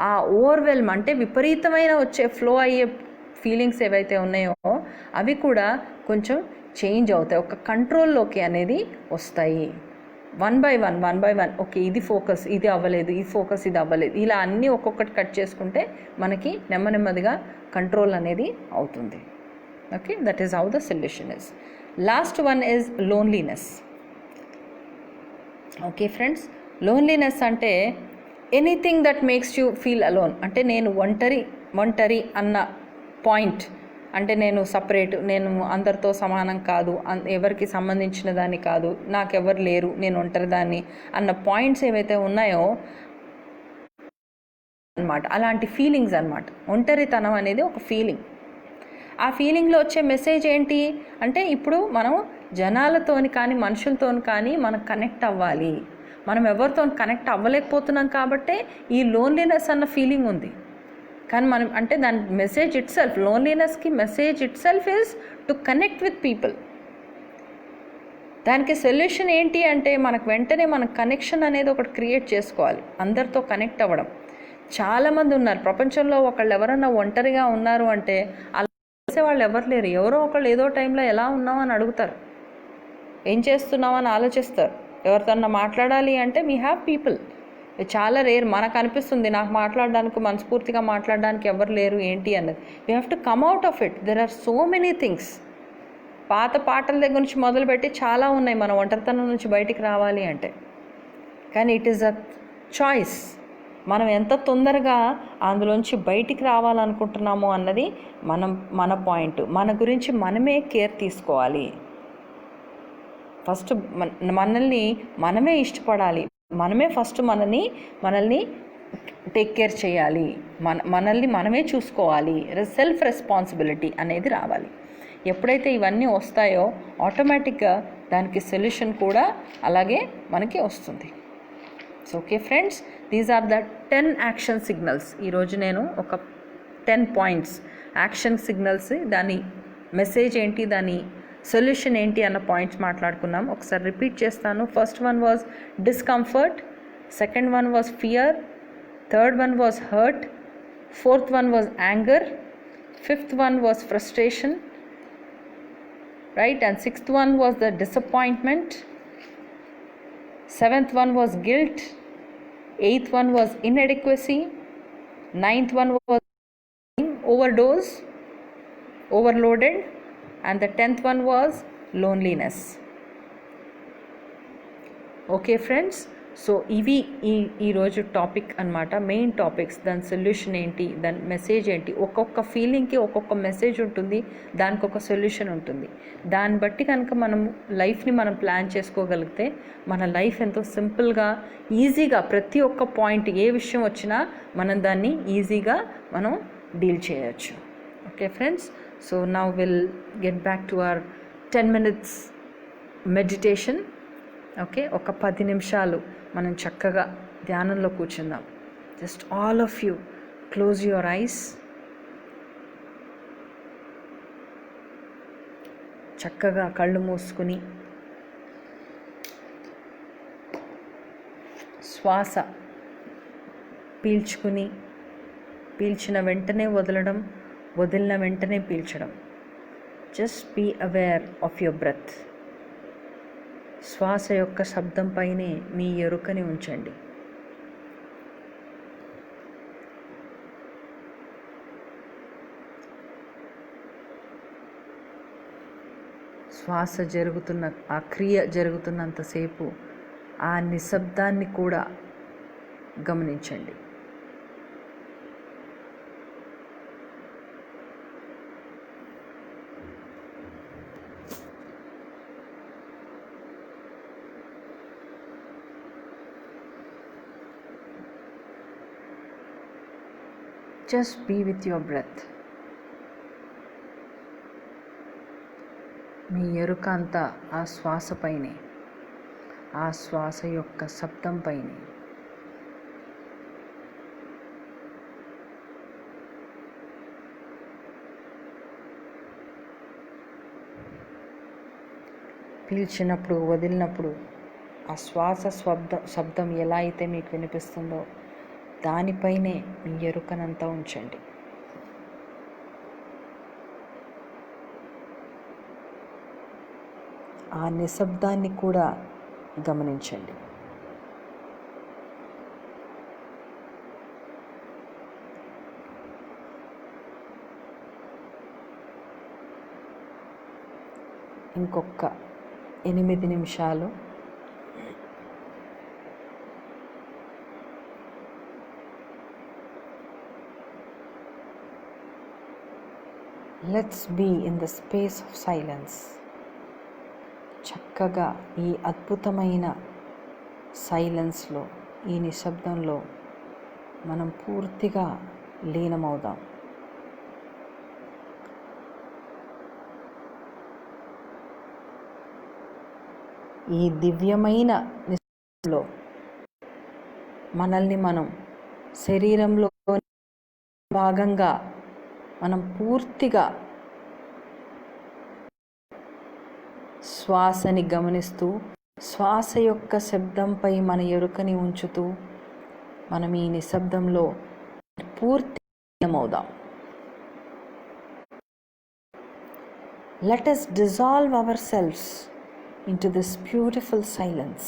ఆ ఓవర్వెల్మ్ అంటే విపరీతమైన వచ్చే ఫ్లో అయ్యే ఫీలింగ్స్ ఏవైతే ఉన్నాయో అవి కూడా కొంచెం చేంజ్ అవుతాయి, ఒక కంట్రోల్లోకి అనేది వస్తాయి. వన్ బై వన్ ఓకే ఇది ఫోకస్ ఇది అవ్వలేదు, ఈ ఫోకస్ ఇది అవ్వలేదు, ఇలా అన్నీ ఒక్కొక్కటి కట్ చేసుకుంటే మనకి నెమ్మదిగా కంట్రోల్ అనేది అవుతుంది. Okay, that is how the solution is. Last one is loneliness. Okay friends, loneliness అంటే anything that makes you feel alone. అంటే నేను ఒంటరి అన్న పాయింట్, అంటే నేను సపరేట్, నేను అందరితో సమానం కాదు, ఎవరికి సంబంధించిన దాన్ని కాదు, నాకెవరు లేరు, నేను ఒంటరిదాన్ని అన్న పాయింట్స్ ఏవైతే ఉన్నాయో అన్నమాట, అలాంటి ఫీలింగ్స్ అన్నమాట. ఒంటరితనం అనేది ఒక ఫీలింగ్. ఆ ఫీలింగ్లో వచ్చే మెసేజ్ ఏంటి అంటే ఇప్పుడు మనం జనాలతోని కానీ మనుషులతోని కానీ మనం కనెక్ట్ అవ్వాలి. మనం ఎవరితో కనెక్ట్ అవ్వలేకపోతున్నాం కాబట్టే ఈ లోన్లీనెస్ అన్న ఫీలింగ్ ఉంది. కానీ మనం అంటే దాని మెసేజ్ ఇట్ సెల్ఫ్, లోన్లీనెస్కి message itself is to connect with people. దానికి సొల్యూషన్ ఏంటి అంటే మనకు వెంటనే మన కనెక్షన్ అనేది ఒకటి క్రియేట్ చేసుకోవాలి, అందరితో కనెక్ట్ అవ్వడం. చాలామంది ఉన్నారు ప్రపంచంలో, ఒకళ్ళు ఎవరన్నా ఒంటరిగా ఉన్నారు అంటే అలా చేసే వాళ్ళు ఎవరు లేరు. ఎవరో ఒకళ్ళు ఏదో టైంలో ఎలా ఉన్నావు అని అడుగుతారు, ఏం చేస్తున్నావు అని ఆలోచిస్తారు. ఎవరితోన్నా మాట్లాడాలి అంటే వీ హ్యావ్ పీపుల్. చాలా రేర్. మనకు అనిపిస్తుంది నాకు మాట్లాడడానికి, మనస్ఫూర్తిగా మాట్లాడడానికి ఎవరు లేరు ఏంటి అన్నది. We have to come out of it. There are so many things. పాత పాటల దగ్గర నుంచి మొదలుపెట్టి చాలా ఉన్నాయి మన ఒంటరితనం నుంచి బయటికి రావాలి అంటే. కానీ ఇట్ ఈస్ అ చాయిస్. మనం ఎంత తొందరగా అందులోంచి బయటికి రావాలనుకుంటున్నామో అన్నది మన పాయింట్. మన గురించి మనమే కేర్ తీసుకోవాలి. ఫస్ట్ మనల్ని మనమే ఇష్టపడాలి, మనమే ఫస్ట్ మనల్ని టేక్ కేర్ చేయాలి, మనల్ని మనమే చూసుకోవాలి. సెల్ఫ్ రెస్పాన్సిబిలిటీ అనేది రావాలి. ఎప్పుడైతే ఇవన్నీ వస్తాయో ఆటోమేటిక్గా దానికి సొల్యూషన్ కూడా అలాగే మనకి వస్తుంది. So okay friends, these are the 10 action signals. ఈరోజు నేను ఒక 10 పాయింట్స్ యాక్షన్ సిగ్నల్స్, దాని మెసేజ్ ఏంటి, దాని సొల్యూషన్ ఏంటి అన్న పాయింట్స్ మాట్లాడుకున్నాం. ఒకసారి రిపీట్ చేస్తాను. First one was discomfort, second one was fear, third one was hurt, fourth one was anger, fifth one was frustration, right, and sixth one was the disappointment, seventh one was guilt, eighth one was inadequacy, ninth one was overdose, overloaded, and the 10th one was loneliness. Okay friends, so ఇవి ఈరోజు topic అన్నమాట, main topics. దాని solution ఏంటి, దాని message ఏంటి. ఒక్కొక్క ఫీలింగ్కి ఒక్కొక్క message ఉంటుంది, దానికి ఒక సొల్యూషన్ ఉంటుంది. దాన్ని బట్టి కనుక మనం లైఫ్ని మనం ప్లాన్ చేసుకోగలిగితే మన లైఫ్ ఎంతో సింపుల్గా, ఈజీగా, ప్రతి ఒక్క పాయింట్ ఏ విషయం వచ్చినా మనం దాన్ని ఈజీగా మనం డీల్ చేయొచ్చు. Okay friends, so now will get back to our 10 minutes meditation. Okay, ఒక 10 నిమిషాలు మనం చక్కగా ధ్యానంలో కూర్చుందాం. Just all of you close your eyes. చక్కగా కళ్ళు మూసుకుని శ్వాస పీల్చుకుని, పీల్చిన వెంటనే వదలడం, వదిలిన వెంటనే పీల్చడం. Just be aware of your breath. శ్వాస యొక్క శబ్దంపైనే మీ ఎరుకని ఉంచండి. శ్వాస జరుగుతున్న, ఆ క్రియ జరుగుతున్నంతసేపు ఆ నిశ్శబ్దాన్ని కూడా గమనించండి. Just be with your breath. మీ ఎరుక అంతా ఆ శ్వాస పైనే, ఆ శ్వాస యొక్క శబ్దం పైనే. పీల్చినప్పుడు, వదిలినప్పుడు ఆ శ్వాస శబ్దం ఎలా అయితే మీకు వినిపిస్తుందో దానిపైనే మీ ఎరుకనంతా ఉంచండి. ఆ నిశ్శబ్దాన్ని కూడా గమనించండి. ఇంకొక 8 నిమిషాలు. Let's be in the space of silence. చక్కగా ఈ అద్భుతమైన సైలెన్స్లో, ఈ నిశ్శబ్దంలో మనం పూర్తిగా లీనమవుదాం. ఈ దివ్యమైన నిశ్శబ్దంలో మనల్ని మనం శరీరంలో భాగంగా మనం పూర్తిగా శ్వాసని గమనిస్తూ శ్వాస యొక్క శబ్దంపై మన ఎరుకని ఉంచుతూ మనం ఈ నిశ్శబ్దంలో పూర్తి లీనమవుదాం. Let us dissolve ourselves into this beautiful silence.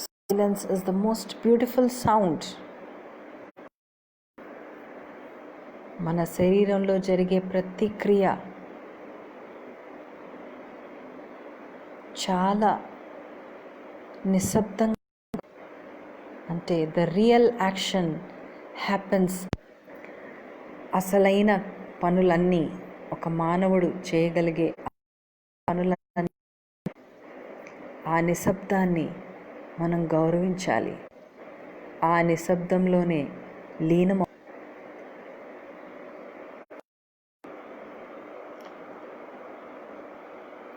Silence is the most beautiful sound. మన శరీరంలో జరిగే ప్రతి క్రియ చాలా నిశ్శబ్దంగా, అంటే ద రియల్ యాక్షన్ హ్యాపెన్స్. అసలైన పనులన్నీ ఒక మానవుడు చేయగలిగే పనులన్నీ ఆ నిశ్శబ్దాన్ని మనం గౌరవించాలి. ఆ నిశ్శబ్దంలోనే లీనం.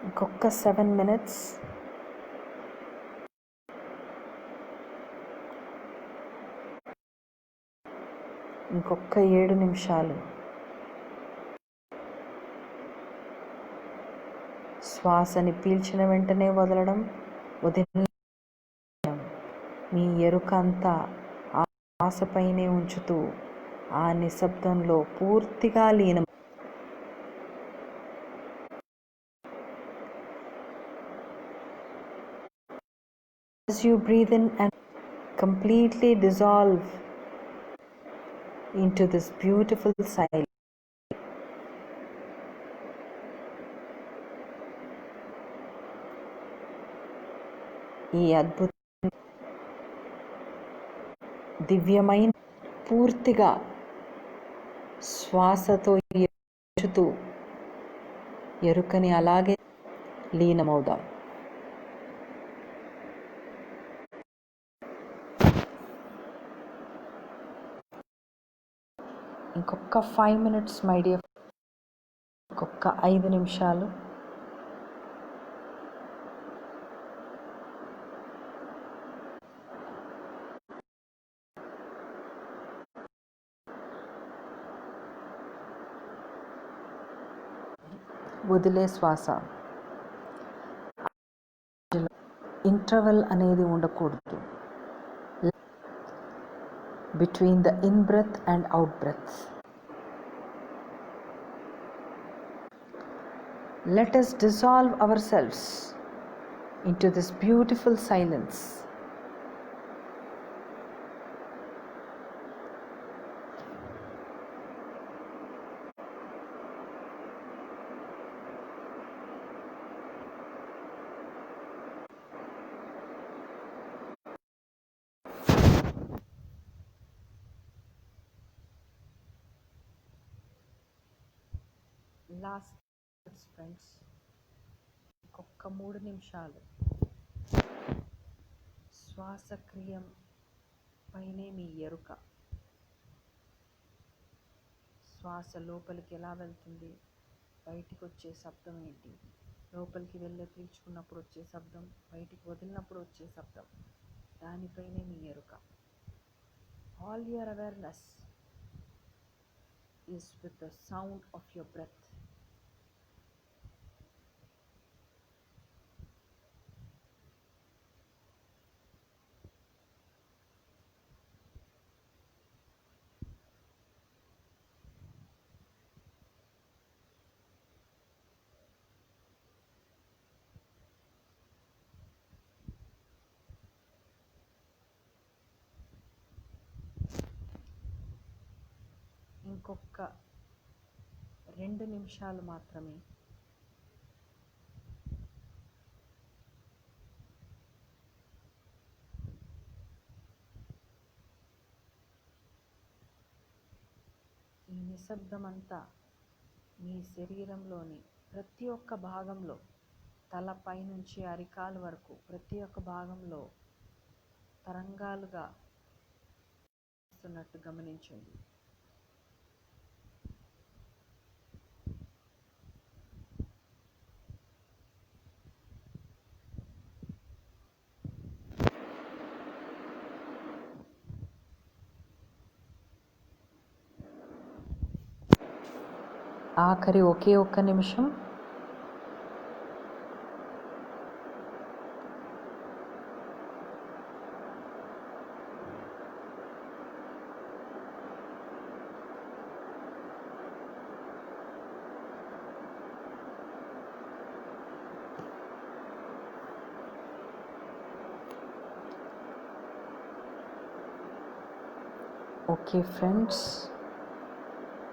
ఇంకొక 7 minutes. ఇంకొక 7 నిమిషాలు. శ్వాసని పీల్చిన వెంటనే వదలడం, వదిలిన మీ ఎరుక అంతా ఆ శ్వాసపైనే ఉంచుతూ ఆ నిశ్శబ్దంలో పూర్తిగా లీనం. As you breathe in and completely dissolve into this beautiful silence. ఈ అద్భుత దివ్యమైన పూర్తిగా శ్వాసతో ఉంచుతూ ఎరుకని అలాగే లీనమవుదాం. ఇంకొక 5 minutes మై డియర్. ఇంకొక 5 నిమిషాలు. వదిలే శ్వాస. ఇంటర్వెల్ అనేది ఉండకూడదు. Between the in breath and out breath. Let us dissolve ourselves into this beautiful silence. Last friends, ఇంకొక 3 నిమిషాలు. శ్వాసక్రియ పైనే మీ ఎరుక. శ్వాస లోపలికి ఎలా వెళ్తుంది, బయటికి వచ్చే శబ్దం ఏంటి, లోపలికి వెళ్ళే పీల్చుకున్నప్పుడు వచ్చే శబ్దం, బయటికి వదిలినప్పుడు వచ్చే శబ్దం, దానిపైనే మీ ఎరుక. All your awareness is with the sound of your breath. ఇంకొక 2 నిమిషాలు మాత్రమే. ఈ నిశ్శబ్దమంతా మీ శరీరంలోని ప్రతి ఒక్క భాగంలో, తలపై నుంచి అరికాలు వరకు ప్రతి ఒక్క భాగంలో తరంగాలుగా వస్తున్నట్టు గమనించండి. ఆఖరి ఒకే ఒక్క నిమిషం. ఓకే ఫ్రెండ్స్,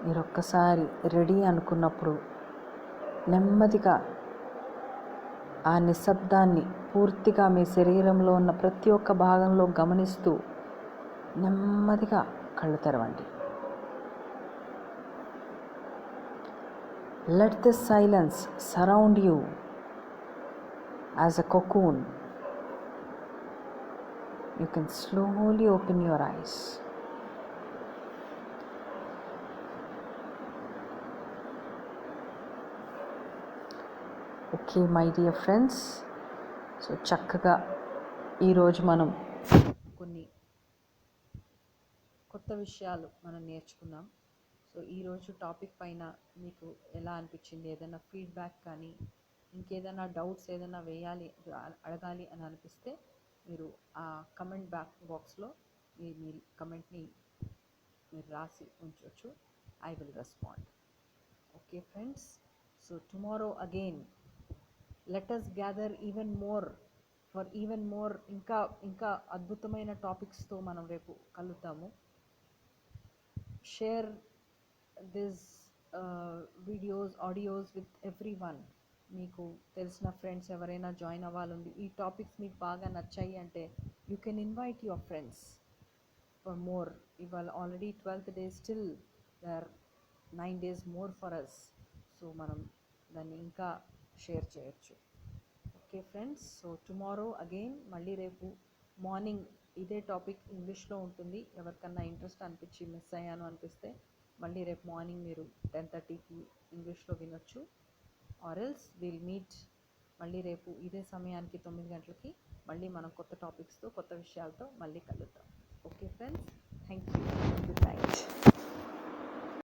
మీరు ఒక్కసారి రెడీ అనుకున్నప్పుడు నెమ్మదిగా ఆ నిశ్శబ్దాన్ని పూర్తిగా మీ శరీరంలో ఉన్న ప్రతి ఒక్క భాగంలో గమనిస్తూ నెమ్మదిగా కళ్ళు తెరవండి. Let this silence surround you as a cocoon. You can slowly open your eyes. Okay my dear friends, so చక్కగా ఈరోజు మనం కొన్ని కొత్త విషయాలు మనం నేర్చుకున్నాం. సో ఈరోజు టాపిక్ పైన మీకు ఎలా అనిపించింది? ఏదైనా ఫీడ్బ్యాక్ కానీ ఇంకేదైనా డౌట్స్ ఏదైనా అడగాలి అని అనిపిస్తే మీరు ఆ కమెంట్ బాక్స్లో మీ కమెంట్ని మీరు రాసి ఉంచవచ్చు. I will respond. Okay friends, so tomorrow again let us gather even more ఇంకా అద్భుతమైన టాపిక్స్తో మనం రేపు కలుద్దాము. Share this videos audios with everyone. మీకు తెలిసిన ఫ్రెండ్స్ ఎవరైనా జాయిన్ అవ్వాలండి, ఈ టాపిక్స్ మీకు బాగా నచ్చాయి అంటే you can invite your friends for more. ఇవాళ already 12th day, still there 9 days more for us. సో మనం దాన్ని ఇంకా షేర్ చేయొచ్చు. Okay friends, so tomorrow again మళ్ళీ రేపు మార్నింగ్ ఇదే టాపిక్ ఇంగ్లీష్లో ఉంటుంది. ఎవరికన్నా ఇంట్రెస్ట్ అనిపించి మిస్ అయ్యాను అనిపిస్తే మళ్ళీ రేపు మార్నింగ్ మీరు 10:30కి ఇంగ్లీష్లో వినొచ్చు. ఆర్ ఎల్స్ విల్ మీట్ మళ్ళీ రేపు ఇదే సమయానికి 9 గంటలకి మళ్ళీ మనం కొత్త టాపిక్స్తో కొత్త విషయాలతో మళ్ళీ కలుద్దాం.